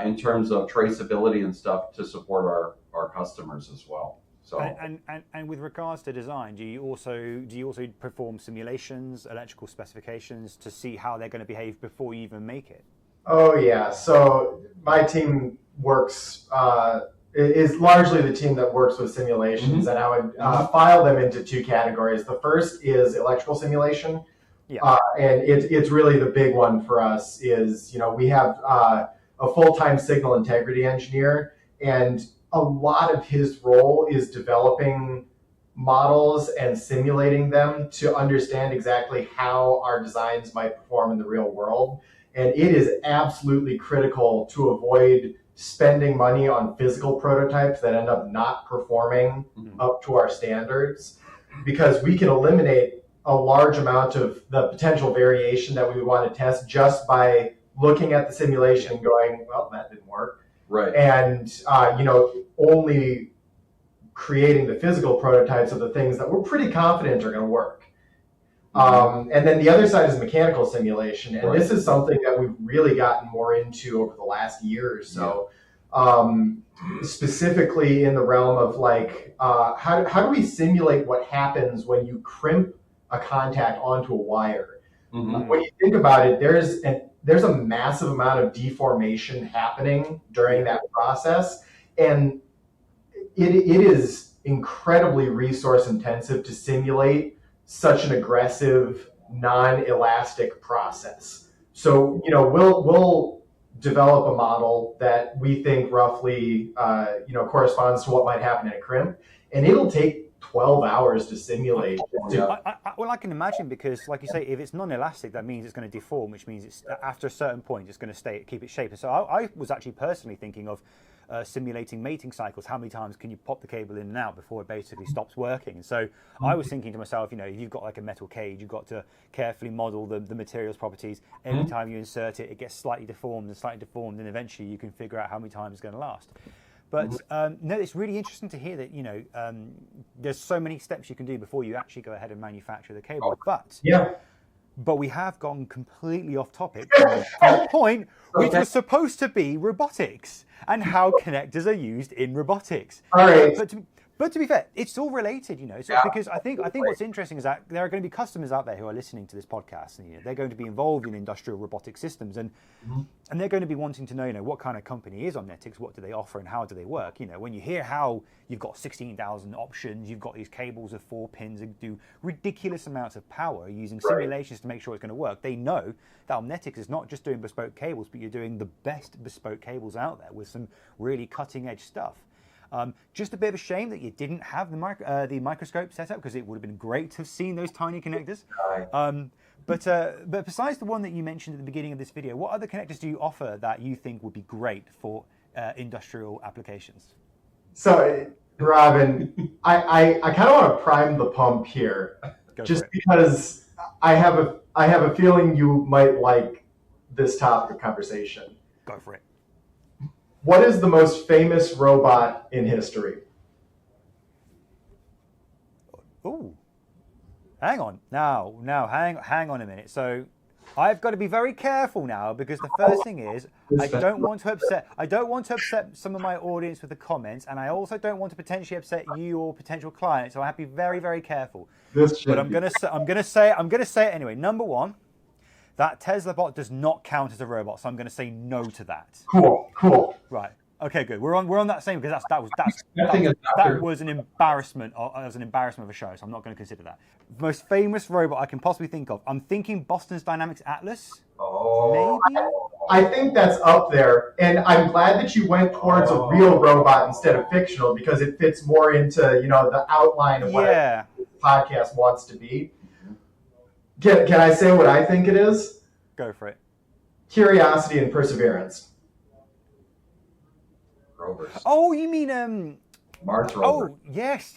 [SPEAKER 2] in terms of traceability and stuff to support our customers as well. So
[SPEAKER 1] and with regards to design, do you also perform simulations, electrical specifications to see how they're going to behave before you even make it?
[SPEAKER 3] Oh yeah. So my team works is largely the team that works with simulations, and I would file them into two categories. The first is electrical simulation, and it's really the big one for us. Is we have a full-time signal integrity engineer, and a lot of his role is developing models and simulating them to understand exactly how our designs might perform in the real world. And it is absolutely critical to avoid spending money on physical prototypes that end up not performing up to our standards, because we can eliminate a large amount of the potential variation that we would want to test just by looking at the simulation and going, well, that didn't work.
[SPEAKER 2] Right.
[SPEAKER 3] And, only creating the physical prototypes of the things that we're pretty confident are going to work. And then the other side is mechanical simulation. And this is something that we've really gotten more into over the last year or so, specifically in the realm of like, how do we simulate what happens when you crimp a contact onto a wire? When you think about it, there's a massive amount of deformation happening during that process. And it is incredibly resource intensive to simulate such an aggressive, non-elastic process. So, we'll develop a model that we think roughly, corresponds to what might happen in a crimp, and it'll take 12 hours to simulate.
[SPEAKER 1] Well, I can imagine, because, like you say, if it's non-elastic, that means it's going to deform, which means it's after a certain point, it's going to keep its shape. So I was actually personally thinking of simulating mating cycles. How many times can you pop the cable in and out before it basically stops working? And so I was thinking to myself, if you've got like a metal cage, you've got to carefully model the material's properties. Every time you insert it, it gets slightly deformed, and eventually you can figure out how many times it's going to last. But no, it's really interesting to hear that there's so many steps you can do before you actually go ahead and manufacture the cable. But we have gone completely off topic from the point which was supposed to be robotics and how connectors are used in robotics.
[SPEAKER 3] All right.
[SPEAKER 1] But to be fair, it's all related, because I think what's interesting is that there are going to be customers out there who are listening to this podcast, and they're going to be involved in industrial robotic systems, and they're going to be wanting to know, what kind of company is Omnetics, what do they offer, and how do they work? When you hear how you've got 16,000 options, you've got these cables of 4 pins that do ridiculous amounts of power using simulations to make sure it's going to work. They know that Omnetics is not just doing bespoke cables, but you're doing the best bespoke cables out there with some really cutting edge stuff. Just a bit of a shame that you didn't have the microscope set up, because it would have been great to have seen those tiny connectors. But besides the one that you mentioned at the beginning of this video, what other connectors do you offer that you think would be great for industrial applications?
[SPEAKER 3] So, Robin, I kind of want to prime the pump here, because I have a feeling you might like this topic of conversation.
[SPEAKER 1] Go for it.
[SPEAKER 3] What is the most famous robot in history?
[SPEAKER 1] Ooh. Hang on. Now, hang on a minute. So I've got to be very careful now because the first thing is I don't want to upset some of my audience with the comments, and I also don't want to potentially upset you or potential clients. So I have to be very, very careful. But I'm gonna say it anyway. Number one, that Tesla bot does not count as a robot, so I'm going to say no to that.
[SPEAKER 3] Cool.
[SPEAKER 1] Right. Okay, good. We're on that same because that was an embarrassment. It was an embarrassment of a show, so I'm not going to consider that. Most famous robot I can possibly think of. I'm thinking Boston's Dynamics Atlas.
[SPEAKER 2] Oh,
[SPEAKER 1] maybe.
[SPEAKER 3] I think that's up there, and I'm glad that you went towards a real robot instead of fictional because it fits more into the outline of what the podcast wants to be. Can I say what I think it is?
[SPEAKER 1] Go for it.
[SPEAKER 3] Curiosity and Perseverance.
[SPEAKER 2] Rovers.
[SPEAKER 1] Oh, you mean
[SPEAKER 2] Mars rover.
[SPEAKER 1] Oh, yes.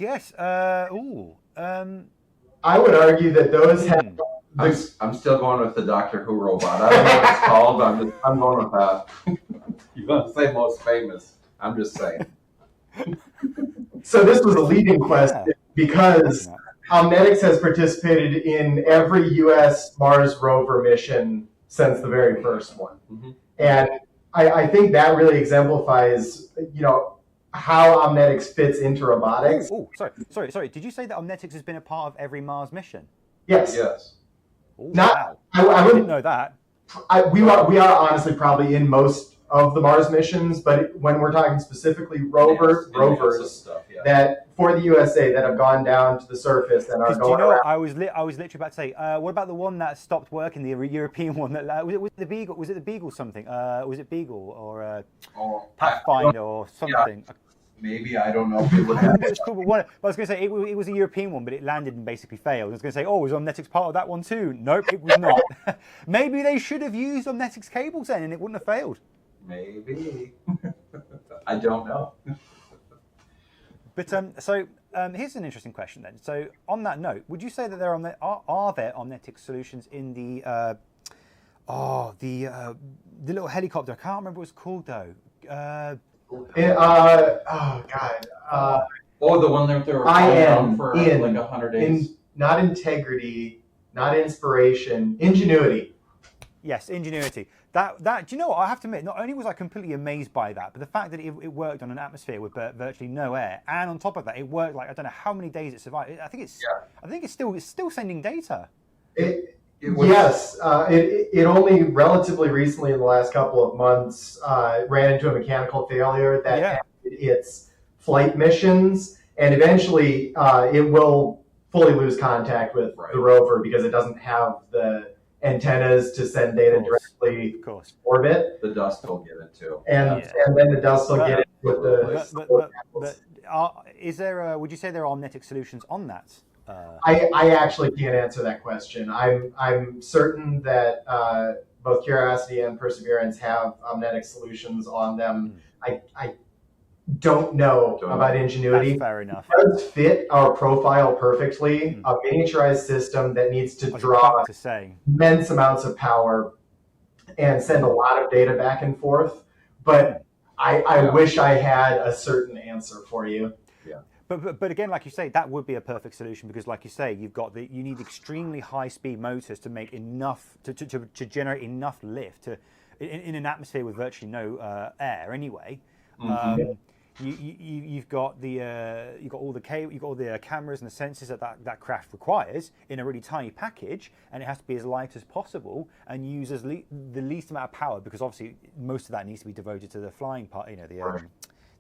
[SPEAKER 1] I
[SPEAKER 3] would argue that those have.
[SPEAKER 2] I'm still going with the Doctor Who robot. I don't know what it's called, but I'm going with that. You're going to say most famous. I'm just saying.
[SPEAKER 3] So this was a leading question because Omnetics has participated in every U.S. Mars rover mission since the very first one. Mm-hmm. And I think that really exemplifies, how Omnetics fits into robotics.
[SPEAKER 1] Oh, sorry. Did you say that Omnetics has been a part of every Mars mission?
[SPEAKER 3] Yes.
[SPEAKER 1] Ooh,
[SPEAKER 3] wow.
[SPEAKER 1] I didn't know that.
[SPEAKER 3] We are honestly probably in most of the Mars missions, but when we're talking specifically rovers
[SPEAKER 2] stuff,
[SPEAKER 3] that for the USA that have gone down to the surface and are going around.
[SPEAKER 1] I was literally about to say, what about the one that stopped working, the European one that was it the Beagle? Was it the Beagle something? Was it Beagle or Pathfinder or something?
[SPEAKER 2] Yeah. Maybe, I don't know if it would have
[SPEAKER 1] it. Cool, but I was going to say it was a European one, but it landed and basically failed. I was going to say, was Omnetics part of that one too? Nope, it was not. Maybe they should have used Omnetics cables then, and it wouldn't have failed.
[SPEAKER 2] Maybe. I don't know.
[SPEAKER 1] But here's an interesting question then. So on that note, would you say that are there Omnetics solutions in the little helicopter? I can't remember what it's called though.
[SPEAKER 3] The
[SPEAKER 2] one that they were around for like 100 days.
[SPEAKER 3] Not Integrity, not Inspiration, Ingenuity.
[SPEAKER 1] Yes, Ingenuity. That do you know what? I have to admit, not only was I completely amazed by that, but the fact that it worked on an atmosphere with virtually no air, and on top of that, it worked like I don't know how many days it survived. I think it's still sending data.
[SPEAKER 3] It only relatively recently in the last couple of months ran into a mechanical failure that ended its flight missions, and eventually it will fully lose contact with the rover because it doesn't have the antennas to send data directly orbit.
[SPEAKER 2] The dust will get it too.
[SPEAKER 3] And then the dust will get it with the...
[SPEAKER 1] Would you say there are Omnetics solutions on that?
[SPEAKER 3] I actually can't answer that question. I'm certain that both Curiosity and Perseverance have Omnetics solutions on them. I don't know about Ingenuity.
[SPEAKER 1] That's fair enough.
[SPEAKER 3] It does fit our profile perfectly. A miniaturized system that needs to draw immense amounts of power and send a lot of data back and forth. But I wish I had a certain answer for you.
[SPEAKER 2] Yeah.
[SPEAKER 1] But again, like you say, that would be a perfect solution because, like you say, you need extremely high speed motors to make enough to generate enough lift in an atmosphere with virtually no air anyway. Mm-hmm. You've got all the cameras and the sensors that craft requires in a really tiny package, and it has to be as light as possible and use the least amount of power because obviously most of that needs to be devoted to the flying part, the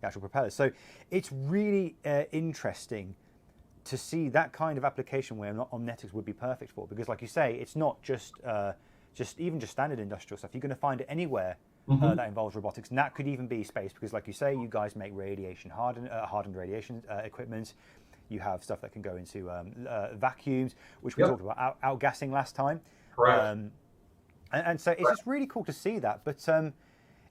[SPEAKER 1] actual propellers. So it's really interesting to see that kind of application where Omnetics would be perfect for, because like you say, it's not just standard industrial stuff. You're going to find it anywhere that involves robotics, and that could even be space, because like you say, you guys make radiation hardened radiation equipment. You have stuff that can go into vacuums, which we talked about outgassing last time.
[SPEAKER 2] Correct.
[SPEAKER 1] And so it's just really cool to see that. But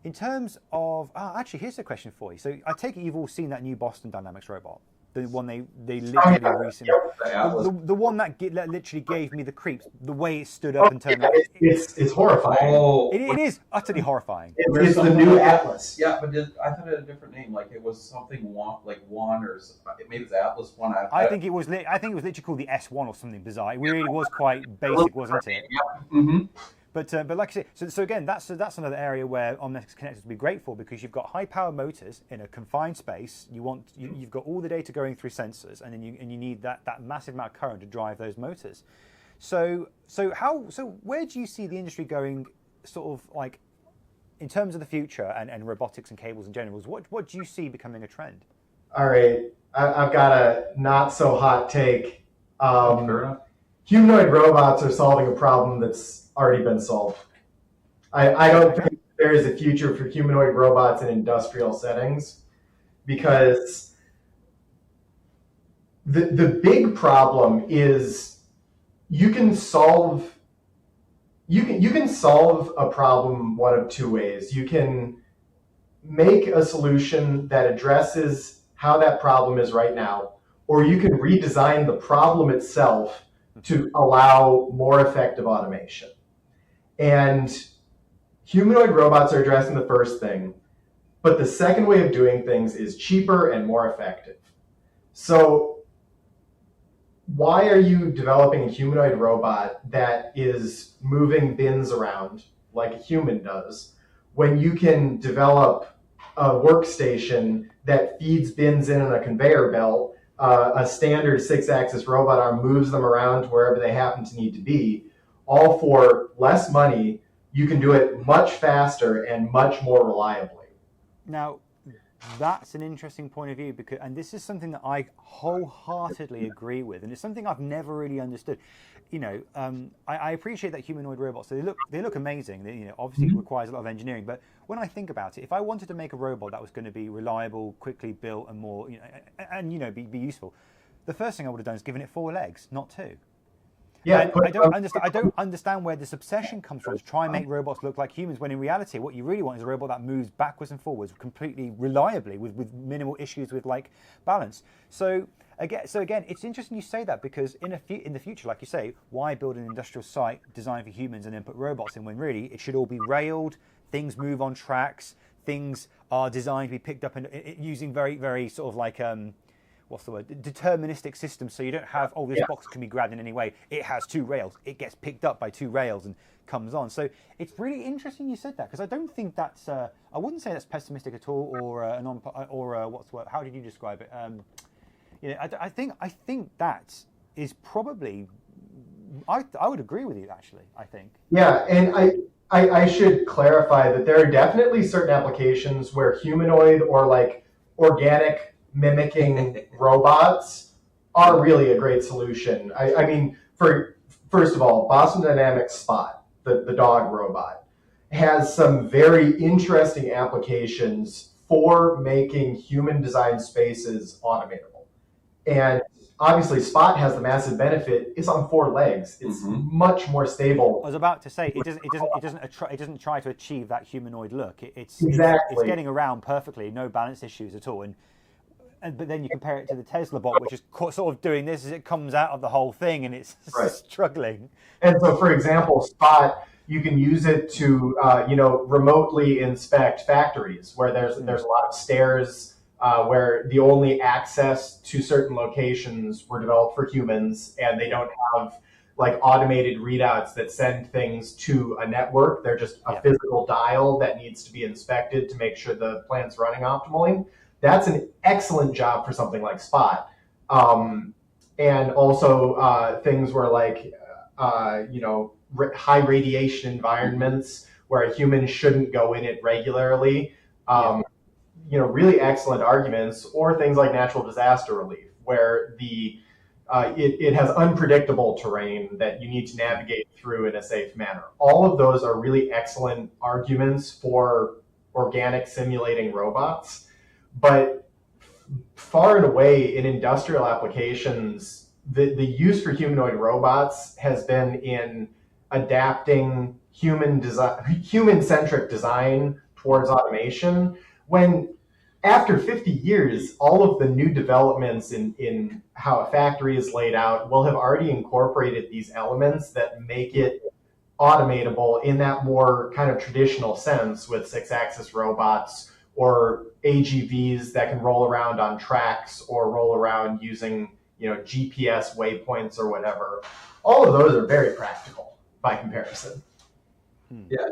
[SPEAKER 1] in terms of, actually, here's a question for you. So I take it you've all seen that new Boston Dynamics robot. The one they literally recently,
[SPEAKER 2] The Atlas.
[SPEAKER 1] the one that literally gave me the creeps. The way it stood up and turned.
[SPEAKER 3] It's horrifying.
[SPEAKER 2] Oh,
[SPEAKER 1] It is utterly horrifying.
[SPEAKER 3] It's the new Atlas.
[SPEAKER 2] Yeah, but I thought it had a different name. Like it was something like One or maybe it's Atlas One.
[SPEAKER 1] I think it was literally called the S1 or something bizarre. It really was quite basic, wasn't it?
[SPEAKER 2] Yeah. Mm-hmm.
[SPEAKER 1] But like I say, so again, that's another area where Omnetics connectors would be great for, because you've got high power motors in a confined space. You've got all the data going through sensors, and then you need that massive amount of current to drive those motors. So where do you see the industry going, sort of like in terms of the future and robotics and cables in general? What do you see becoming a trend?
[SPEAKER 3] All right, I've got a not so hot take.
[SPEAKER 2] Fair enough.
[SPEAKER 3] Humanoid robots are solving a problem that's already been solved. I don't think there is a future for humanoid robots in industrial settings, because the big problem is you can solve a problem one of two ways. You can make a solution that addresses how that problem is right now, or you can redesign the problem itself to allow more effective automation. And humanoid robots are addressing the first thing, but the second way of doing things is cheaper and more effective. So why are you developing a humanoid robot that is moving bins around like a human does, when you can develop a workstation that feeds bins in on a conveyor belt? A standard 6-axis robot arm moves them around to wherever they happen to need to be, all for less money. You can do it much faster and much more reliably. Now,
[SPEAKER 1] that's an interesting point of view, and this is something that I wholeheartedly agree with, and it's something I've never really understood. I appreciate that humanoid robots, they look amazing. Obviously it requires a lot of engineering, but when I think about it, if I wanted to make a robot that was going to be reliable, quickly built, and more, be useful, the first thing I would have done is given it 4 legs, not 2.
[SPEAKER 3] Yeah,
[SPEAKER 1] I don't understand where this obsession comes from to try and make robots look like humans, when in reality what you really want is a robot that moves backwards and forwards completely reliably with minimal issues with like balance. So again, it's interesting you say that, because in the future, like you say, why build an industrial site designed for humans and then put robots in, when really it should all be railed, things move on tracks, things are designed to be picked up using very, very sort of like what's the word? Deterministic systems. So you don't have, this box can be grabbed in any way. It has 2 rails. It gets picked up by 2 rails and comes on. So it's really interesting you said that, because I don't think that's. I wouldn't say that's pessimistic at all, or what's the word? How did you describe it? I think that is probably. I would agree with you, actually. I think.
[SPEAKER 3] Yeah, and I should clarify that there are definitely certain applications where humanoid or like organic mimicking robots are really a great solution. I mean, first of all, Boston Dynamics Spot, the dog robot, has some very interesting applications for making human designed spaces automatable. And obviously Spot has the massive benefit, it's on 4 legs. It's much more stable.
[SPEAKER 1] I was about to say, it doesn't try to achieve that humanoid look. It's getting around perfectly, no balance issues at all. But then you compare it to the Tesla bot, which is sort of doing this as it comes out of the whole thing, and it's struggling.
[SPEAKER 3] And so, for example, Spot, you can use it to remotely inspect factories where there's a lot of stairs, where the only access to certain locations were developed for humans, and they don't have like automated readouts that send things to a network. They're just a physical dial that needs to be inspected to make sure the plant's running optimally. That's an excellent job for something like Spot. And also things where like, high radiation environments where a human shouldn't go in it regularly. Really excellent arguments, or things like natural disaster relief, where it has unpredictable terrain that you need to navigate through in a safe manner. All of those are really excellent arguments for organic simulating robots. But far and away in industrial applications, the use for humanoid robots has been in adapting human-centric design towards automation. When after 50 years, all of the new developments in how a factory is laid out will have already incorporated these elements that make it automatable in that more kind of traditional sense with 6-axis robots or AGVs that can roll around on tracks or roll around using, GPS waypoints or whatever. All of those are very practical by comparison.
[SPEAKER 2] Yeah,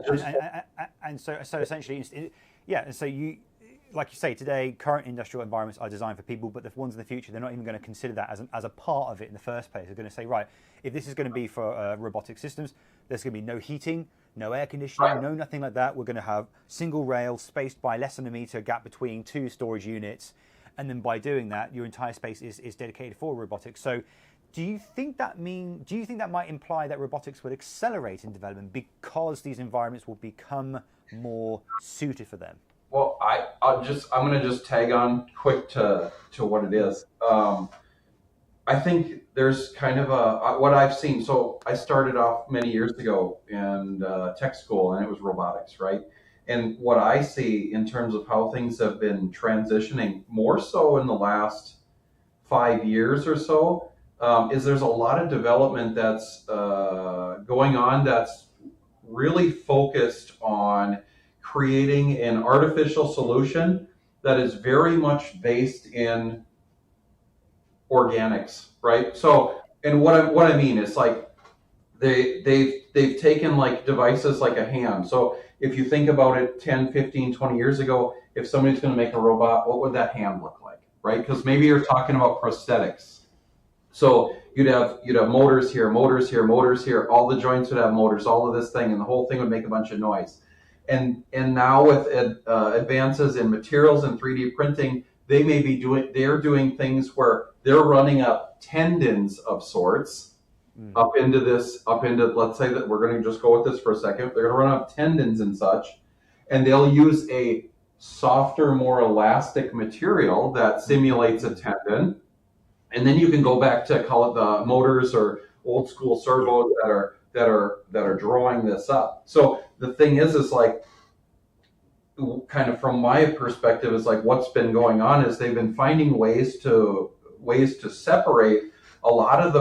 [SPEAKER 1] and so essentially, and so you, like you say, today current industrial environments are designed for people, but the ones in the future, they're not even going to consider that as a part of it in the first place. They're going to say, right, if this is going to be for robotic systems, there's going to be no heating, no air conditioning, no nothing like that. We're going to have single rail spaced by less than a meter gap between two storage units, and then by doing that, your entire space is dedicated for robotics. So do you think that might imply that robotics would accelerate in development because these environments will become more suited for them?
[SPEAKER 2] Well, I'm going to just tag on quick to what it is. I think there's kind of what I've seen. So I started off many years ago in tech school, and it was robotics, right? And what I see in terms of how things have been transitioning more so in the last 5 years or so, is there's a lot of development that's going on that's really focused on creating an artificial solution that is very much based in organics, right? So, and what I mean is like they've taken like devices like a hand. So if you think about it 10, 15, 20 years ago, if somebody's going to make a robot, what would that hand look like, right? Because maybe you're talking about prosthetics. So you'd have motors here, motors here, motors here. All the joints would have motors, all of this thing, and the whole thing would make a bunch of noise. And now with advances in materials and 3D printing, they're doing things where they're running up tendons of sorts up into, let's say that we're going to just go with this for a second. They're going to run up tendons and such, and they'll use a softer, more elastic material that simulates a tendon. And then you can go back to call it the motors or old school servos that are drawing this up. So the thing is like, kind of from my perspective, is like what's been going on is they've been finding ways to separate a lot of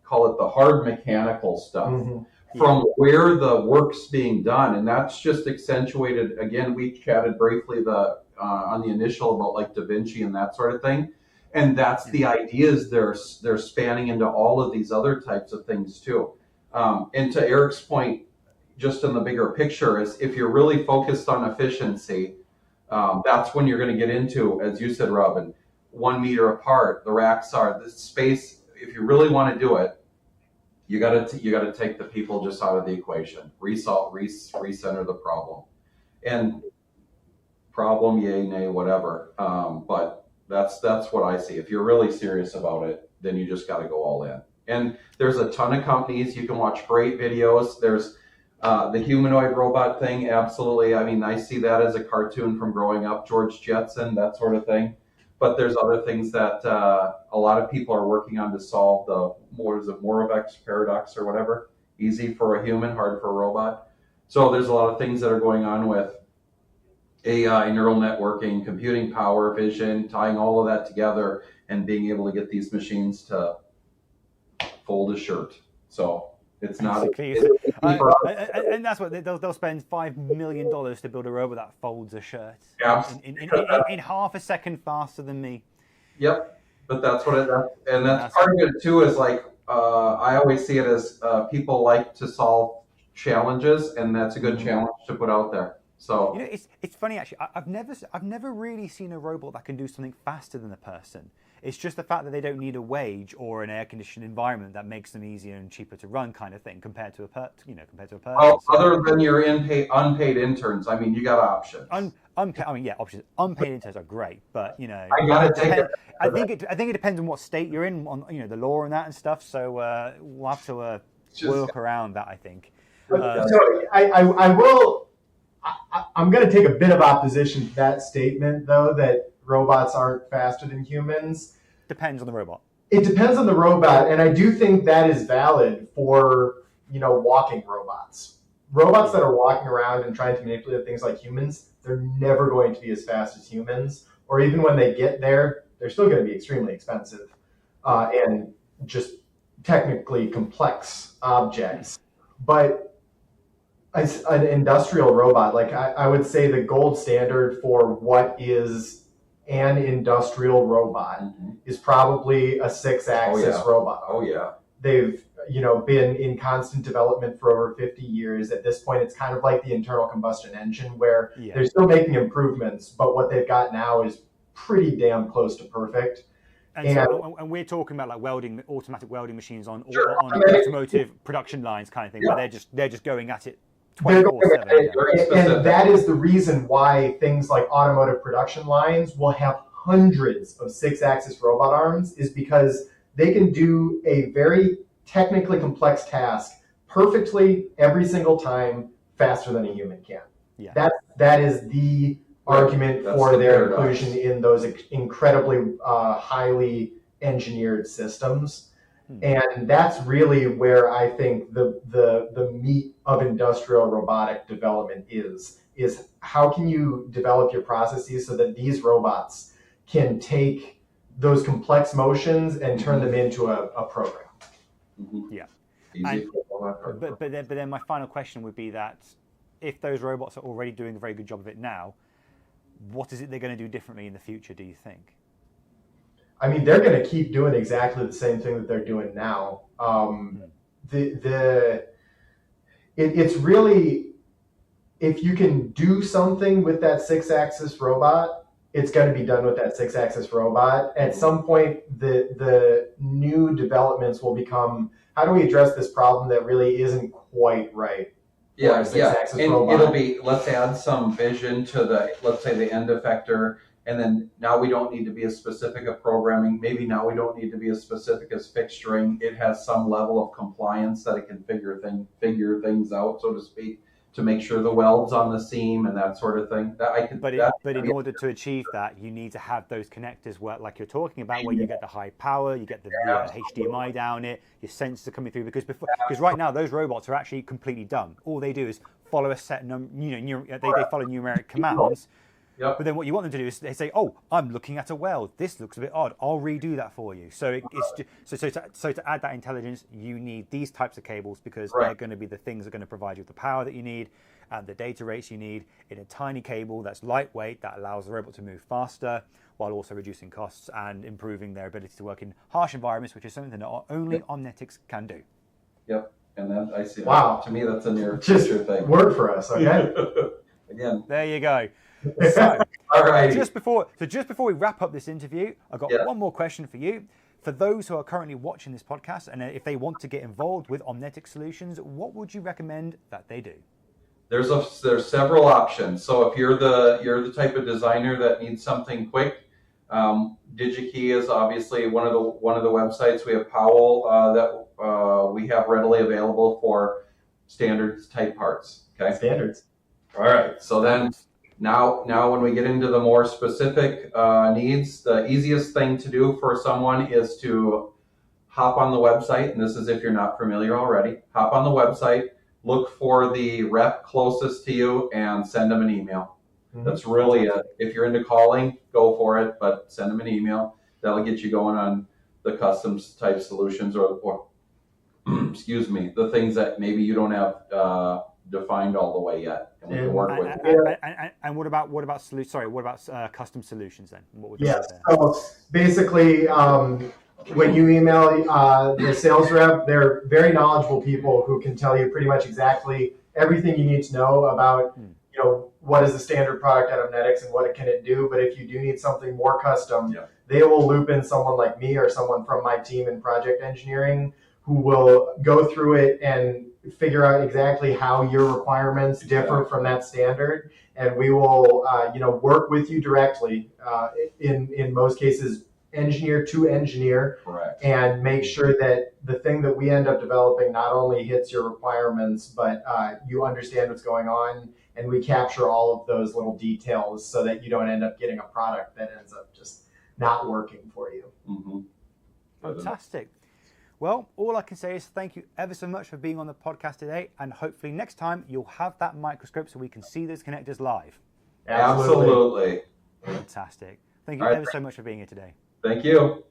[SPEAKER 2] call it the hard mechanical stuff from where the work's being done, and that's just accentuated. Again, we chatted briefly on the initial about like Da Vinci and that sort of thing. And that's the ideas they're spanning into all of these other types of things too. And to Eric's point, just in the bigger picture, is if you're really focused on efficiency, that's when you're going to get into, as you said, Robin, 1 meter apart. The racks are the space. If you really want to do it, you got to take the people just out of the equation. Recenter the problem, and problem, yay, nay, whatever. But that's what I see. If you're really serious about it, then you just got to go all in. And there's a ton of companies. You can watch great videos. There's the humanoid robot thing. Absolutely. I mean, I see that as a cartoon from growing up, George Jetson, that sort of thing. But there's other things that a lot of people are working on to solve the Moravec's paradox or whatever. Easy for a human, hard for a robot. So there's a lot of things that are going on with AI, neural networking, computing power, vision, tying all of that together and being able to get these machines to fold a shirt. So it's not
[SPEAKER 1] and that's what they'll spend $5 million to build a robot that folds a shirt in half a second faster than me.
[SPEAKER 2] Yep, but that's what that's part of it too. Is like I always see it as people like to solve challenges, and that's a good challenge to put out there. So
[SPEAKER 1] it's funny actually. I've never really seen a robot that can do something faster than a person. It's just the fact that they don't need a wage or an air-conditioned environment that makes them easier and cheaper to run, kind of thing, compared to a person.
[SPEAKER 2] Well, other than your unpaid interns, I mean, you got options.
[SPEAKER 1] Options. Unpaid interns are great, but
[SPEAKER 2] I gotta take it.
[SPEAKER 1] I think it depends on what state you're in, on the law and that and stuff. So we'll have to work around that, I think.
[SPEAKER 3] So I will. I'm going to take a bit of opposition to that statement, though, that robots aren't faster than humans.
[SPEAKER 1] Depends on the robot.
[SPEAKER 3] It depends on the robot, and I do think that is valid for, walking robots. Robots that are walking around and trying to manipulate things like humans, they're never going to be as fast as humans. or even when they get there, they're still going to be extremely expensive and just technically complex objects. But as an industrial robot, like I would say the gold standard for what is an industrial robot is probably a 6-axis robot.
[SPEAKER 2] Oh yeah.
[SPEAKER 3] They've been in constant development for over 50 years. At this point, it's kind of like the internal combustion engine where they're still making improvements, but what they've got now is pretty damn close to perfect.
[SPEAKER 1] And we're talking about like automatic welding machines on automotive production lines kind of thing, where they're just going at it 24/7.
[SPEAKER 3] And that is the reason why things like automotive production lines will have hundreds of 6-axis robot arms, is because they can do a very technically complex task perfectly every single time, faster than a human can.
[SPEAKER 1] Yeah.
[SPEAKER 3] That is the argument for their inclusion in those incredibly highly engineered systems. And that's really where I think the meat of industrial robotic development is how can you develop your processes so that these robots can take those complex motions and turn them into a program.
[SPEAKER 1] Yeah.
[SPEAKER 2] Easy.
[SPEAKER 1] But then my final question would be that if those robots are already doing a very good job of it now, what is it they're going to do differently in the future, do you think?
[SPEAKER 3] I mean, they're going to keep doing exactly the same thing that they're doing now. It's really, if you can do something with that 6-axis robot, it's going to be done with that 6-axis robot. At some point, the new developments will become, how do we address this problem that really isn't quite right?
[SPEAKER 2] Yeah. And it'll be, let's add some vision to let's say the end effector. And then now we don't need to be as specific as programming. Maybe now we don't need to be as specific as fixturing. It has some level of compliance that it can figure things out, so to speak, to make sure the welds on the seam and that sort of thing.
[SPEAKER 1] But in order to achieve that, you need to have those connectors where, like you're talking about, where you get the high power, you get the HDMI down it, your sensors are coming through. Because right now those robots are actually completely dumb. All they do is follow a set they follow numeric commands.
[SPEAKER 2] Yep.
[SPEAKER 1] But then what you want them to do is they say, "Oh, I'm looking at a weld. This looks a bit odd. I'll redo that for you." So to add that intelligence, you need these types of cables because they're going to be the things that are going to provide you with the power that you need and the data rates you need in a tiny cable that's lightweight that allows the robot to move faster while also reducing costs and improving their ability to work in harsh environments, which is something that only Omnetics can do.
[SPEAKER 2] Yep. And then I see.
[SPEAKER 3] Wow.
[SPEAKER 2] To me, that's a near
[SPEAKER 3] future thing. Work for us, okay?
[SPEAKER 2] Again.
[SPEAKER 1] There you go. So,
[SPEAKER 2] all right.
[SPEAKER 1] Just before we wrap up this interview, I've got one more question for you. For those who are currently watching this podcast, and if they want to get involved with Omnetics solutions, what would you recommend that they do?
[SPEAKER 2] There's several options. So if you're the type of designer that needs something quick, DigiKey is obviously one of the websites. We have Powell that we have readily available for standards type parts. Okay.
[SPEAKER 3] Standards.
[SPEAKER 2] All right. So then. Now, when we get into the more specific needs, the easiest thing to do for someone is to hop on the website, and this is if you're not familiar already, hop on the website, look for the rep closest to you, and send them an email. Mm-hmm. That's really it. If you're into calling, go for it, but send them an email. That'll get you going on the customs type solutions or excuse me, the things that maybe you don't have defined all the way yet, and we can work with it.
[SPEAKER 1] And what about custom solutions then? What would
[SPEAKER 3] so basically, when you email the sales rep, they're very knowledgeable people who can tell you pretty much exactly everything you need to know about, what is the standard product at Omnetics and what can it do. But if you do need something more custom, they will loop in someone like me or someone from my team in project engineering who will go through it and figure out exactly how your requirements differ from that standard, and we will, work with you directly. In most cases, engineer to engineer,
[SPEAKER 2] correct,
[SPEAKER 3] and make sure that the thing that we end up developing not only hits your requirements, but you understand what's going on, and we capture all of those little details so that you don't end up getting a product that ends up just not working for you.
[SPEAKER 2] Mm-hmm.
[SPEAKER 1] Fantastic. Well, all I can say is thank you ever so much for being on the podcast today, and hopefully next time you'll have that microscope so we can see those connectors live.
[SPEAKER 2] Absolutely.
[SPEAKER 1] Fantastic. Thank you
[SPEAKER 2] All right.
[SPEAKER 1] ever so much for being here today.
[SPEAKER 2] Thank you.